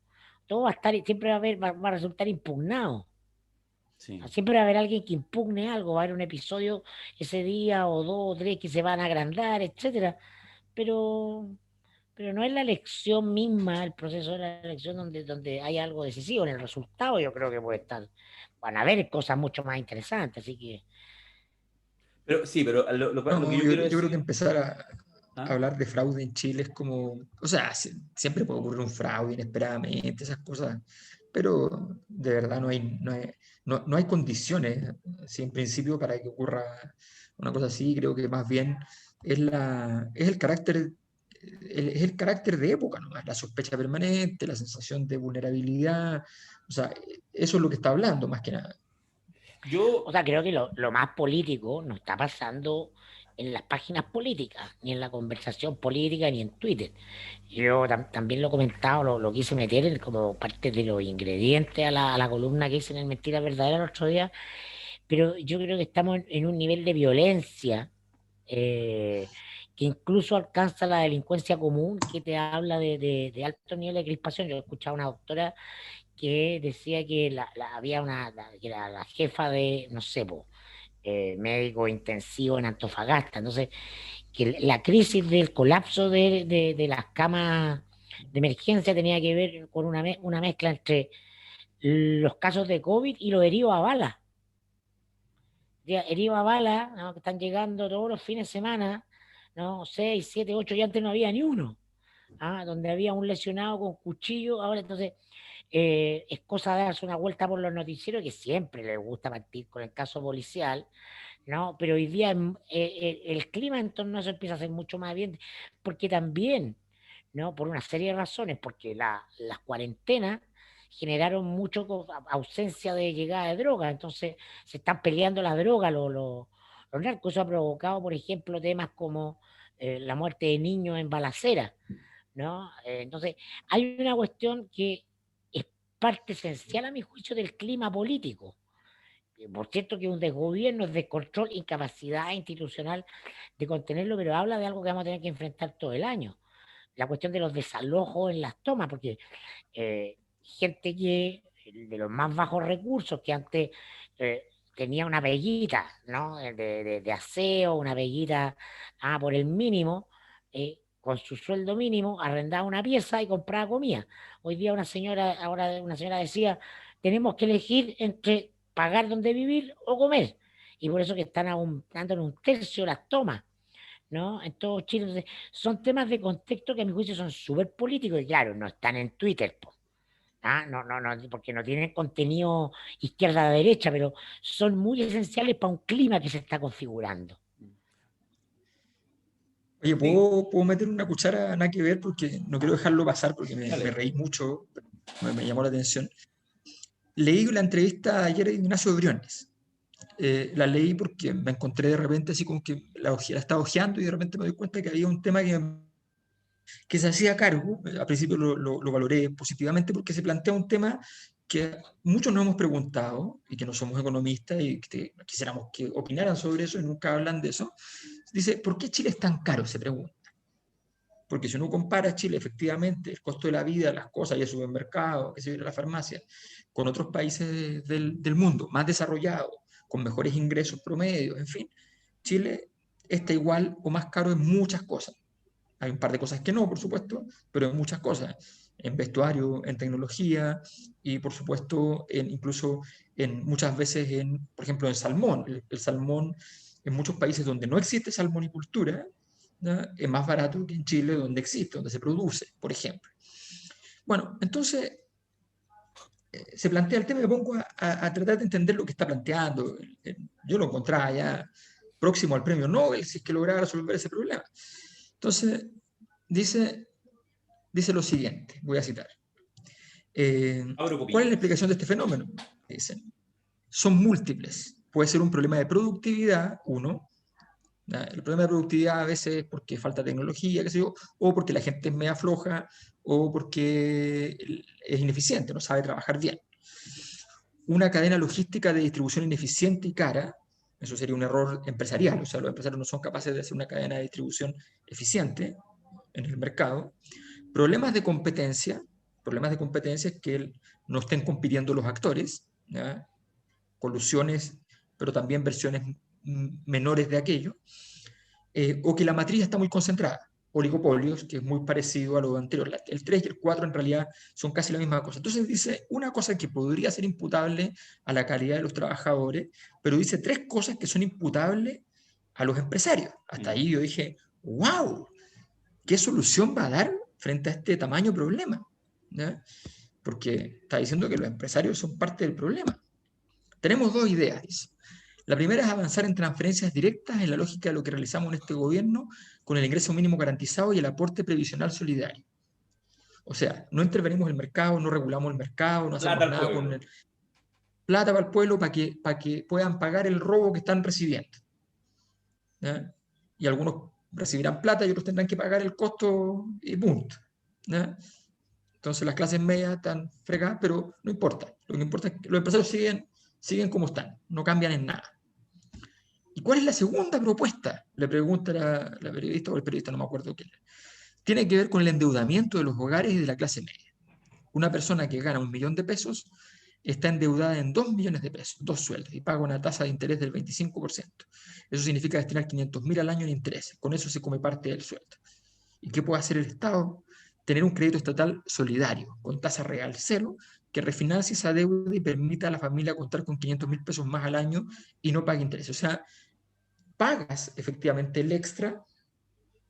C: Todo va a estar, siempre va a resultar impugnado.
B: sí.
C: Siempre va a haber alguien que impugne algo, va a haber un episodio ese día o dos o tres que se van a agrandar, etcétera. Pero, pero no es la elección misma, el proceso de la elección donde hay algo decisivo. En el resultado yo creo que puede estar, van a haber cosas mucho más interesantes, así que
B: Pero sí, pero lo que
A: No,
B: yo quiero
A: yo creo que
B: decir...
A: empezar a
B: ¿Ah?
A: hablar de fraude en Chile es como, o sea, siempre puede ocurrir un fraude inesperadamente, esas cosas, pero de verdad no hay condiciones, así, en principio, para que ocurra una cosa así. Creo que más bien es el carácter, es el carácter de época nomás, la sospecha permanente, la sensación de vulnerabilidad, o sea, eso es lo que está hablando más que nada.
C: o
B: Yo,
C: sea, creo que lo más político no está pasando en las páginas políticas, ni en la conversación política, ni en Twitter. Yo también lo he comentado, lo quise meter como parte de los ingredientes a la columna que hice en el Mentira Verdadera el otro día, pero yo creo que estamos en un nivel de violencia eh, que incluso alcanza la delincuencia común, que te habla de alto nivel de crispación. Yo he escuchado a una doctora que decía que había que era la jefa de, no sé, médico intensivo en Antofagasta. Entonces, que la crisis del colapso de las camas de emergencia tenía que ver con una mezcla entre los casos de COVID y los heridos a bala. Heridos a bala, ¿no? Que están llegando todos los fines de semana, ¿no? 6, 7, 8, y antes no había ni uno. ¿Ah? Donde había un lesionado con cuchillo, ahora entonces es cosa de darse una vuelta por los noticieros, que siempre les gusta partir con el caso policial, ¿no? Pero hoy día el clima en torno a eso empieza a ser mucho más bien, porque también, ¿no? Por una serie de razones, porque las cuarentenas generaron mucho ausencia de llegada de droga, entonces se están peleando las drogas, los narcos. Eso ha provocado, por ejemplo, temas como la muerte de niños en balacera, ¿no? Entonces, hay una cuestión que es parte esencial, a mi juicio, del clima político. Por cierto, que un desgobierno, es descontrol, incapacidad institucional de contenerlo, pero habla de algo que vamos a tener que enfrentar todo el año. La cuestión de los desalojos en las tomas, porque gente que de los más bajos recursos, que antes tenía una peguita, ¿no? De aseo, una peguita por el mínimo, con su sueldo mínimo, arrendaba una pieza y compraba comida. Hoy día ahora una señora decía, tenemos que elegir entre pagar donde vivir o comer. Y por eso que están aumentando en un tercio las tomas, ¿no? En todo Chile. Entonces, son temas de contexto que a mi juicio son súper políticos y claro, no están en Twitter, po. No, porque no tienen contenido izquierda-derecha, pero son muy esenciales para un clima que se está configurando.
A: Oye,
B: sí,
A: ¿puedo meter una cuchara nada que ver? Porque no quiero dejarlo pasar porque me
B: dale.
A: reí mucho, me llamó la atención. Leí la entrevista ayer de Ignacio Briones. La leí porque me encontré de repente así como que la estaba hojeando y de repente me doy cuenta que había un tema que se hacía cargo. Al principio lo valoré positivamente porque se plantea un tema que muchos nos hemos preguntado, y que no somos economistas y que quisiéramos que opinaran sobre eso y nunca hablan de eso, dice, ¿por qué Chile es tan caro? Se pregunta. Porque si uno compara Chile, efectivamente, el costo de la vida, las cosas, y el supermercado, que se viene a la farmacia, con otros países del mundo, más desarrollados, con mejores ingresos promedios, en fin, Chile está igual o más caro en muchas cosas. Hay un par de cosas que no, por supuesto, pero en muchas cosas. En vestuario, en tecnología y, por supuesto, incluso muchas veces, por ejemplo, en salmón. El salmón, en muchos países donde no existe salmonicultura, ¿no? Es más barato que en Chile, donde existe, donde se produce, por ejemplo. Bueno, entonces se plantea el tema y me pongo a tratar de entender lo que está planteando. Yo lo encontraba ya próximo al premio Nobel, si es que lograra resolver ese problema. Entonces, dice lo siguiente, voy a citar. ¿Cuál es la explicación de este fenómeno? Dicen, son múltiples. Puede ser un problema de productividad, uno. El problema de productividad a veces es porque falta tecnología, qué sé yo, o porque la gente es media floja, o porque es ineficiente, no sabe trabajar bien. Una cadena logística de distribución ineficiente y cara, eso sería un error empresarial, o sea, los empresarios no son capaces de hacer una cadena de distribución eficiente en el mercado. Problemas de competencia es que no estén compitiendo los actores, ¿ya? Colusiones, pero también versiones menores de aquello, o que la matriz está muy concentrada, oligopolios, que es muy parecido a lo anterior. El 3 y el 4 en realidad son casi la misma cosa. Entonces dice una cosa que podría ser imputable a la calidad de los trabajadores, pero dice tres cosas que son imputables a los empresarios. Hasta ahí yo dije, wow, ¿qué solución va a dar frente a este tamaño problema? ¿Ya? Porque está diciendo que los empresarios son parte del problema. Tenemos dos ideas, dice. La primera es avanzar en transferencias directas en la lógica de lo que realizamos en este gobierno con el ingreso mínimo garantizado y el aporte previsional solidario. O sea, no intervenimos en el mercado, no regulamos el mercado, no hacemos nada con el plata para el pueblo para que puedan pagar el robo que están recibiendo. ¿Ya? Y algunos recibirán plata y otros tendrán que pagar el costo y punto. ¿Ya? Entonces las clases medias están fregadas, pero no importa. Lo que importa es que los empresarios siguen como están, no cambian en nada. ¿Y cuál es la segunda propuesta? Le pregunta la periodista o el periodista, no me acuerdo quién. Tiene que ver con el endeudamiento de los hogares y de la clase media. Una persona que gana 1.000.000 de pesos está endeudada en 2 millones de pesos, 2 sueldos, y paga una tasa de interés del 25%. Eso significa destinar 500.000 al año en intereses. Con eso se come parte del sueldo. ¿Y qué puede hacer el Estado? Tener un crédito estatal solidario, con tasa real cero, que refinancie esa deuda y permita a la familia contar con 500.000 pesos más al año y no pague intereses. O sea, pagas efectivamente el extra,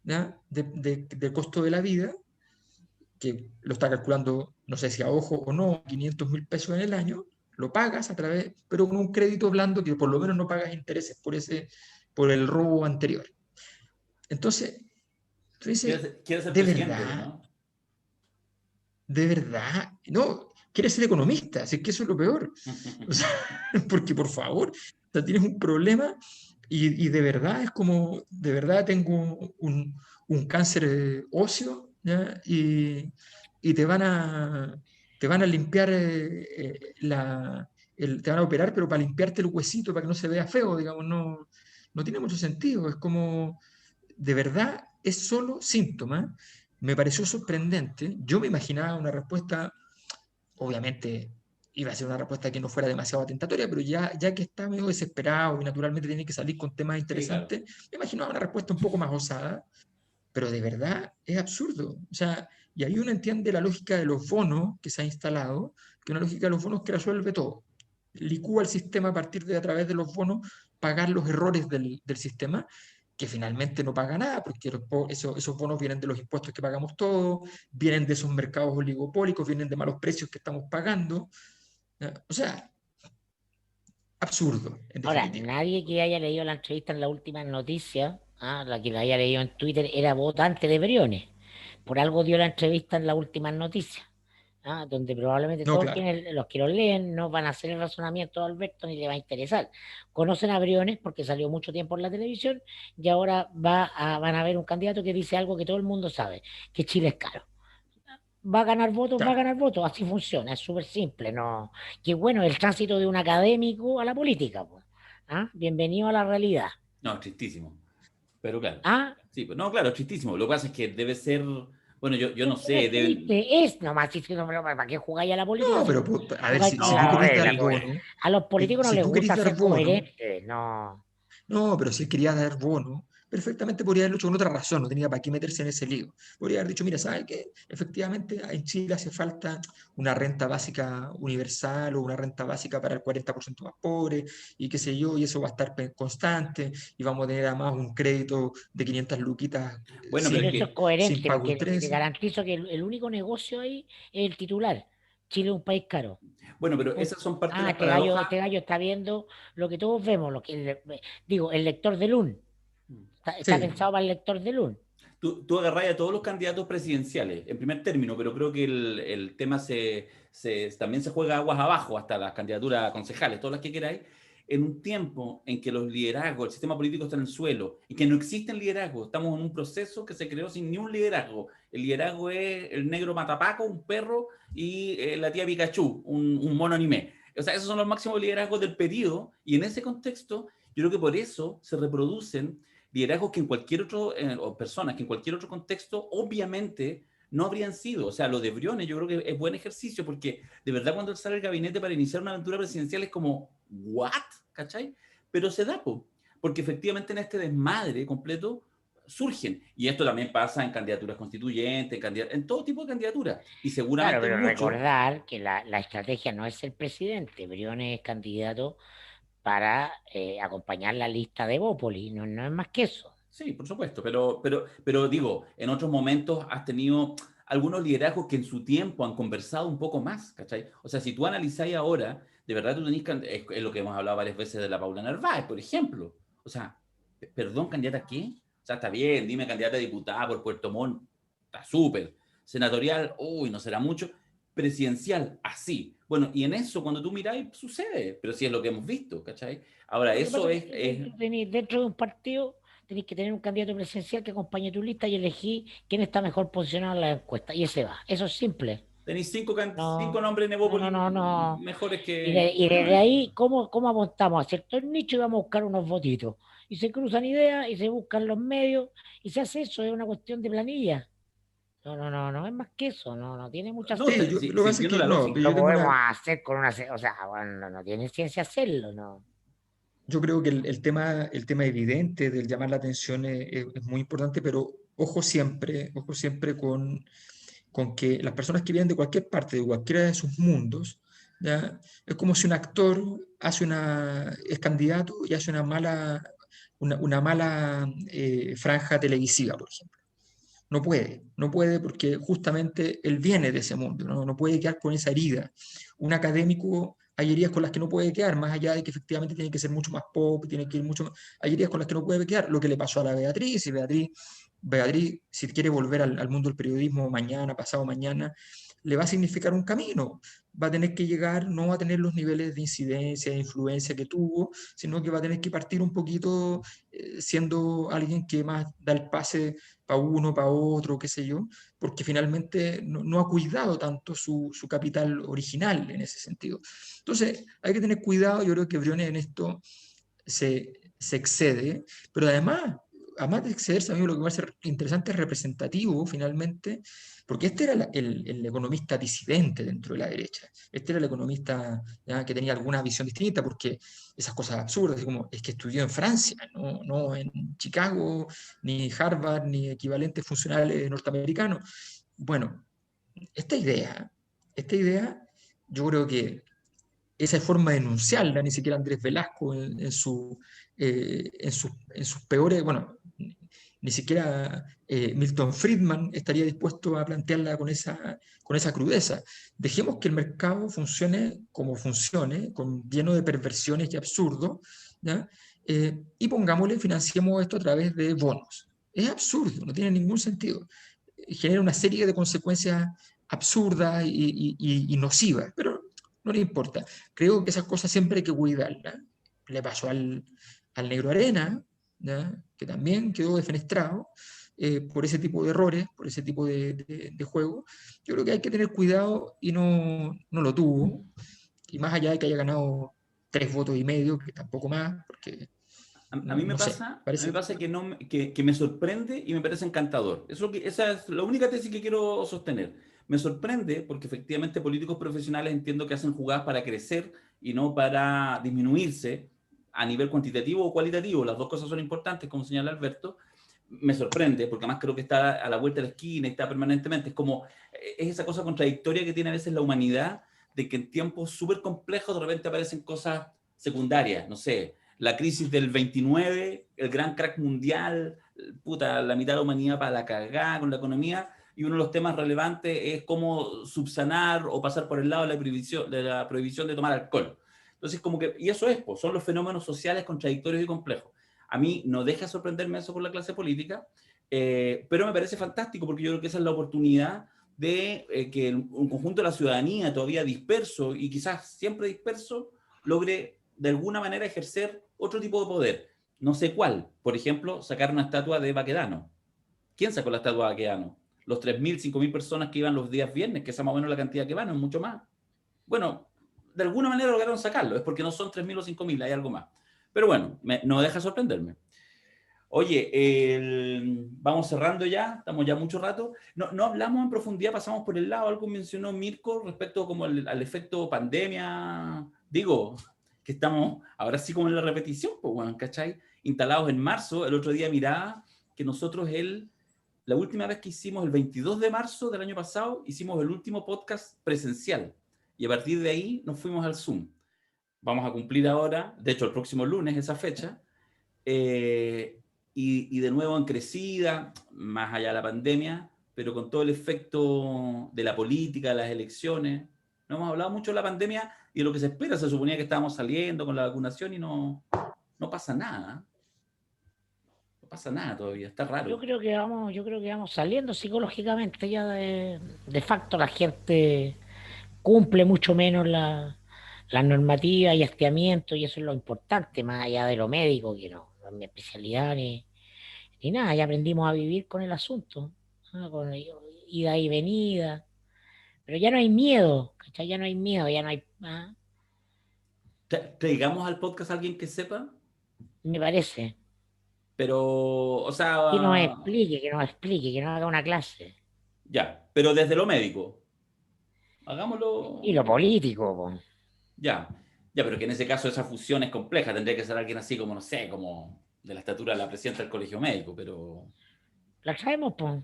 A: ¿ya? Del costo de la vida, que lo está calculando, no sé si a ojo o no, 500.000 pesos en el año, lo pagas a través, pero con un crédito blando que por lo menos no pagas intereses por el robo anterior. Entonces, tú dices,
B: ¿Quieres ser
A: ¿de
B: presidente,
A: verdad?
B: no?
A: ¿De verdad? No, quieres ser economista, así que eso es lo peor. O sea, porque por favor, o sea, tienes un problema y de verdad es como, de verdad tengo un cáncer óseo, ¿ya? Y te van a limpiar te van a operar, pero para limpiarte el huesito, para que no se vea feo, digamos, no tiene mucho sentido. Es como, de verdad, es solo síntoma. Me pareció sorprendente. Yo me imaginaba una respuesta, obviamente iba a ser una respuesta que no fuera demasiado tentatoria, pero ya que está medio desesperado y naturalmente tiene que salir con temas
B: Sí, claro.
A: interesantes, me imaginaba una respuesta un poco más osada, pero de verdad es absurdo. O sea, y ahí uno entiende la lógica de los bonos que se ha instalado, que es una lógica de los bonos que resuelve todo. Licúa el sistema a través de los bonos, pagar los errores del sistema, que finalmente no paga nada, porque esos bonos vienen de los impuestos que pagamos todos, vienen de esos mercados oligopólicos, vienen de malos precios que estamos pagando. O sea, absurdo, en
C: Ahora,
A: definitiva.
C: nadie que haya leído la entrevista en las últimas noticias, la que la haya leído en Twitter, era votante de Briones. Por algo dio la entrevista en las últimas noticias, donde probablemente
A: No,
C: todos
A: claro.
C: los que lo leen no van a hacer el razonamiento de Alberto ni le va a interesar. Conocen a Briones porque salió mucho tiempo en la televisión y ahora van a ver un candidato que dice algo que todo el mundo sabe, que Chile es caro. va a ganar votos, va a
A: Claro.
C: ganar votos. Así funciona, es súper simple, ¿no? Que bueno, el tránsito de un académico a la política, pues. ¿Ah? Bienvenido a la realidad.
B: No, tristísimo. Pero claro.
C: ¿Ah?
B: Sí, no, claro, tristísimo. Lo que pasa es que debe ser, bueno, yo no
C: No
B: sé,
C: es triste, es nomás, si no, ¿para qué jugáis a la política
A: No,
C: si
A: pero a ver,
C: jugáis con
A: si tú
C: la
B: no,
A: querés dar
C: regla?
B: sí.
C: Pues?
A: bono,
C: A los políticos no
A: si
C: les
A: tú
C: gusta
A: querés dar
C: ser
A: bono,
C: coherentes, no.
A: no, pero si él quería dar bono, perfectamente podría haberlo hecho con otra razón, no tenía para qué meterse en ese lío. Podría haber dicho, mira, ¿sabes qué? Efectivamente en Chile hace falta una renta básica universal o una renta básica para el 40% más pobre y qué sé yo, y eso va a estar constante y vamos a tener además un crédito de 500 luquitas
B: Bueno, pero
C: Pero
B: es
C: eso es
B: que,
A: sin
C: coherente,
A: pago de
C: porque te
A: interés.
C: garantizo que el único negocio ahí es el titular. Chile es un país caro.
B: bueno, pero
C: Punto.
B: esas son parte de
C: Ah,
B: las paradojas.
C: este gallo está viendo lo que todos vemos, lo que digo, el lector de LUN. Está
A: Sí,
C: pensado para el lector de LUN.
B: Tú agarrás a todos los candidatos presidenciales, en primer término, pero creo que el tema también se juega aguas abajo, hasta las candidaturas concejales, todas las que queráis, en un tiempo en que los liderazgos, el sistema político está en el suelo, y que no existen liderazgos. Estamos en un proceso que se creó sin ni un liderazgo. El liderazgo es el negro matapaco, un perro, y la tía Pikachu, un mono anime. O sea, esos son los máximos liderazgos del periodo, y en ese contexto, yo creo que por eso se reproducen liderazgos que en cualquier otro, o personas que en cualquier otro contexto, obviamente no habrían sido. O sea, lo de Briones yo creo que es buen ejercicio, porque de verdad cuando él sale del gabinete para iniciar una aventura presidencial es como, ¿what? ¿Cachai? Pero se da, porque efectivamente en este desmadre completo surgen. Y esto también pasa en candidaturas constituyentes, en todo tipo de candidaturas. Y
C: Claro,
B: seguramente
C: pero
B: muchos.
C: recordar que la estrategia no es el presidente. Briones es candidato para acompañar la lista de Bópoli, no, no es más que eso.
B: Sí, por supuesto, pero digo, en otros momentos has tenido algunos liderazgos que en su tiempo han conversado un poco más, ¿cachai? O sea, si tú analizáis ahora, de verdad tú tenés es lo que hemos hablado varias veces de la Paula Narváez, por ejemplo. O sea, perdón, ¿candidata a qué? O sea, está bien, dime candidata a diputada por Puerto Montt, está súper. Senatorial, uy, no será mucho. Presidencial, así. Bueno, y en eso, cuando tú miráis, sucede, pero sí es lo que hemos visto, ¿cachai? Ahora,
C: Lo que
B: eso
C: pasa es
B: es,
C: que tú tenés, dentro de un partido tenés que tener un candidato presidencial que acompañe tu lista y elegir quién está mejor posicionado en la encuesta. Y ese va. Eso es simple.
B: tenéis cinco
C: No,
B: nombres en
C: no, no,
B: Evópolis
C: no, no.
B: mejores
C: Y
B: que
C: desde
B: Briones.
C: ahí, ¿cómo apuntamos a cierto nicho y vamos a buscar unos votitos? Y se cruzan ideas y se buscan los medios y se hace eso, es una cuestión de planilla. No, no, no, no es más que eso, no, no tiene mucha
B: No,
A: sí,
C: ciencia.
A: yo,
B: sí,
A: lo que
B: sí
A: pasa es
B: entiendo
A: que
B: la
A: no, pero
B: lógica.
C: Lo
A: yo tengo
C: podemos
A: una,
C: hacer con una, o sea, bueno, no, no tiene ciencia hacerlo, ¿no?
A: yo creo que el tema evidente del llamar la atención es muy importante, pero ojo siempre con que las personas que vienen de cualquier parte, de cualquiera de sus mundos, ¿ya? Es como si un actor es candidato y hace una mala franja televisiva, por ejemplo. No puede porque justamente él viene de ese mundo, no puede quedar con esa herida. Un académico, hay heridas con las que no puede quedar, más allá de que efectivamente tiene que ser mucho más pop, tiene que ir mucho más, hay heridas con las que no puede quedar, lo que le pasó a la Beatriz, y Beatriz, si quiere volver al mundo del periodismo mañana, pasado mañana, le va a significar un camino, va a tener que llegar, no va a tener los niveles de incidencia, de influencia que tuvo, sino que va a tener que partir un poquito siendo alguien que más da el pase para uno, para otro, qué sé yo, porque finalmente no ha cuidado tanto su capital original en ese sentido. Entonces, hay que tener cuidado, yo creo que Briones en esto se excede, pero además de excederse, a mí lo que me parece interesante es representativo finalmente, porque este era el economista disidente dentro de la derecha, este era el economista ¿ya? Que tenía alguna visión distinta, porque esas cosas absurdas, así como es que estudió en Francia, no en Chicago, ni Harvard, ni equivalentes funcionales norteamericanos. Bueno, esta idea, yo creo que esa forma de enunciarla, ni siquiera Andrés Velasco en sus peores, bueno, ni siquiera Milton Friedman estaría dispuesto a plantearla con esa crudeza. Dejemos que el mercado funcione como funcione, lleno de perversiones y absurdos, ¿ya? Y pongámosle, financiemos esto a través de bonos. Es absurdo, no tiene ningún sentido. Genera una serie de consecuencias absurdas y nocivas, pero no le importa. Creo que esas cosas siempre hay que cuidarlas. Le pasó al Negro Arena, ¿ya? Que también quedó defenestrado, por ese tipo de errores, por ese tipo de juego. Yo creo que hay que tener cuidado y no lo tuvo. Y más allá de que haya ganado 3,5 votos, que tampoco más, porque
B: A mí me
A: no sé,
B: pasa, a mí me
A: parece.
B: pasa que, no, que me sorprende y me parece encantador. Esa es la única tesis que quiero sostener. Me sorprende porque efectivamente políticos profesionales entiendo que hacen jugadas para crecer y no para disminuirse a nivel cuantitativo o cualitativo. Las dos cosas son importantes, como señala Alberto. Me sorprende porque además creo que está a la vuelta de la esquina y está permanentemente. Es esa cosa contradictoria que tiene a veces la humanidad de que en tiempos súper complejos de repente aparecen cosas secundarias, no sé, la crisis del 29, el gran crack mundial, puta, la mitad de la humanidad para la cagada con la economía, y uno de los temas relevantes es cómo subsanar o pasar por el lado de la prohibición de tomar alcohol. Entonces, como que, y eso es, pues, son los fenómenos sociales contradictorios y complejos. A mí no deja sorprenderme eso con la clase política, pero me parece fantástico porque yo creo que esa es la oportunidad de que un conjunto de la ciudadanía todavía disperso y quizás siempre disperso logre de alguna manera ejercer otro tipo de poder. No sé cuál. Por ejemplo, sacar una estatua de Baquedano. ¿Quién sacó la estatua de Baquedano? Los 3.000, 5.000 personas que iban los días viernes, que esa más o menos la cantidad que van, no es mucho más. Bueno, de alguna manera lograron sacarlo. Es porque no son 3.000 o 5.000, hay algo más. Pero bueno, no deja sorprenderme. Oye, vamos cerrando ya, estamos ya mucho rato. No hablamos en profundidad, pasamos por el lado, algo mencionó Mirko respecto como al efecto pandemia. Digo, que estamos ahora sí como en la repetición, pues, bueno, ¿cachai? Instalados en marzo, el otro día miraba que nosotros la última vez que hicimos, el 22 de marzo del año pasado, hicimos el último podcast presencial. Y a partir de ahí nos fuimos al Zoom. Vamos a cumplir ahora, de hecho el próximo lunes, esa fecha. Y de nuevo en crecida, más allá de la pandemia, pero con todo el efecto de la política, de las elecciones. No hemos hablado mucho de la pandemia y de lo que se espera. Se suponía que estábamos saliendo con la vacunación y no pasa nada. No pasa nada todavía, está raro.
C: Yo creo que vamos saliendo psicológicamente ya de facto la gente cumple mucho menos la normativa y hastiamiento, y eso es lo importante, más allá de lo médico, que no es mi especialidad ni nada, ya aprendimos a vivir con el asunto, ¿no? Con ida y venida, pero ya no hay miedo, ¿cachai? Ya no hay miedo, ya no hay,
B: Traigamos al podcast a alguien que sepa,
C: me parece,
B: pero, o sea,
C: que nos explique, que nos haga una clase.
B: ya, pero desde lo médico.
C: Y lo
B: Hagámoslo.
C: político, po.
B: Ya, ya, pero que en ese caso esa fusión es compleja. Tendría que ser alguien así como, no sé, como de la estatura de la presidenta del colegio médico, pero
C: ¿La traemos, po?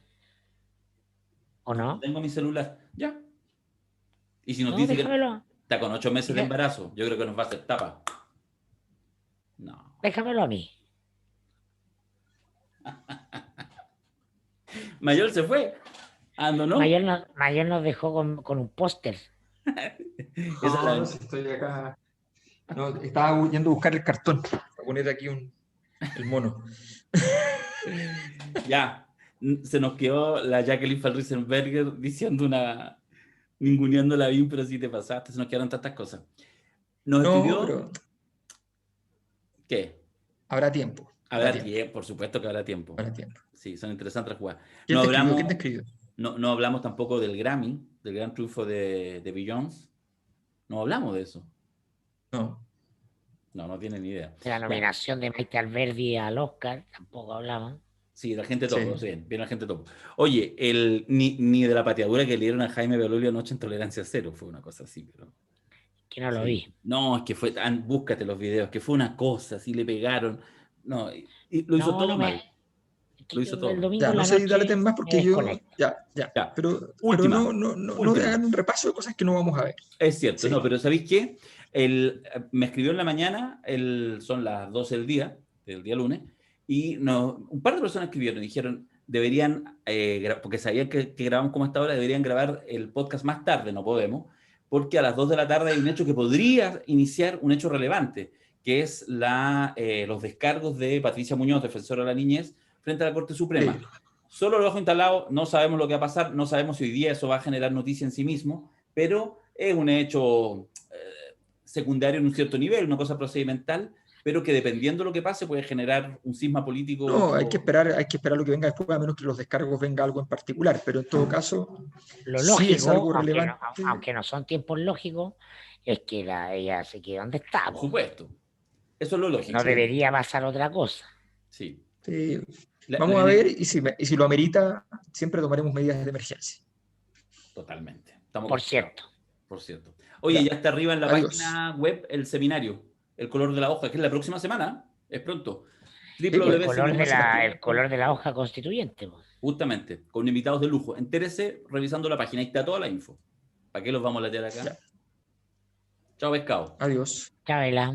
C: ¿O
B: no
C: no?
B: tengo mi celular. Ya. Y si nos
C: No,
B: dice que
C: déjamelo,
B: está con 8 meses de
C: deja-
B: embarazo, yo creo que nos va a hacer tapa. No.
C: déjamelo a mí.
B: Mayor se fue. Ando, ¿no?
C: Mayor nos dejó con un póster.
B: Esa es
A: No, si estoy acá. No, estaba yendo a buscar el cartón para poner aquí el mono.
B: Ya. Se nos quedó la Jacqueline Van Riesenberger diciendo ninguneando la BIM, pero sí te pasaste. Se nos quedaron tantas cosas. Nos
A: No,
B: escribió.
A: pero
B: ¿Qué?
A: habrá tiempo. Habrá
B: Habrá
A: tiempo.
B: tiempo, por supuesto que habrá tiempo.
A: Habrá tiempo.
B: Sí, son interesantes las jugadas.
A: ¿Quién te escribió? ¿Quién te escribió?
B: No hablamos tampoco del Grammy, del gran triunfo de Beyoncé. No hablamos de eso.
A: No.
B: No tienen ni idea.
C: De la
B: Ya.
C: nominación de Maite Alberdi al Oscar, tampoco hablamos.
B: Sí, la gente topo,
A: Sí.
B: bien la gente topo. Oye, ni de la pateadura que le dieron a Jaime Belolio anoche en Tolerancia Cero, fue una cosa así, pero...
C: Que no lo
B: Sí.
C: vi.
B: No, es que búscate los videos, que fue una cosa, así le pegaron. No, y lo hizo
C: No,
B: todo
C: no
B: mal.
C: me.
B: Lo hizo todo
C: El
B: mal.
C: domingo
A: Ya,
C: en
A: no
C: la
A: sé, dale
C: noche
A: más
C: me
A: porque yo.
C: desconecto.
A: Ya.
B: Ya.
A: Pero
B: Última.
A: no hagan un repaso de cosas que no vamos a ver.
B: Es cierto,
A: Sí.
B: no, pero ¿sabéis qué? Me escribió en la mañana, son las 12 del día lunes, y un par de personas escribieron y dijeron, deberían, porque sabían que grabamos como hasta ahora, deberían grabar el podcast más tarde, no podemos, porque a las 2 de la tarde hay un hecho que podría iniciar un hecho relevante, que es los descargos de Patricia Muñoz, defensora de la niñez, frente a la Corte Suprema.
A: Sí.
B: Solo lo dejo instalado, no sabemos lo que va a pasar, no sabemos si hoy día eso va a generar noticia en sí mismo, pero es un hecho secundario en un cierto nivel, una cosa procedimental, pero que dependiendo de lo que pase puede generar un cisma político.
A: No, hay que esperar lo que venga después, a menos que los descargos venga algo en particular, pero en todo caso,
C: Lo
A: sí es algo
C: lógico,
A: relevante.
C: aunque no son tiempos lógicos, es que ella se quede donde está.
B: Por
C: Po.
B: supuesto. Eso es lo lógico.
C: No debería pasar otra cosa.
B: Sí.
A: Sí. Vamos a ver, y si lo amerita, siempre tomaremos medidas de emergencia.
B: Totalmente. Estamos
C: Por cierto.
B: Por cierto. Oye, ya está arriba en la
A: Adiós.
B: página web el seminario, El color de la hoja, que es la próxima semana, es pronto.
A: pues,
C: El color de la hoja constituyente. Po.
B: Justamente, con invitados de lujo. Entérese revisando la página, ahí está toda la info. ¿Para qué los vamos a latear acá?
A: Ya.
B: Chao, pescado.
A: Adiós.
C: Chabela.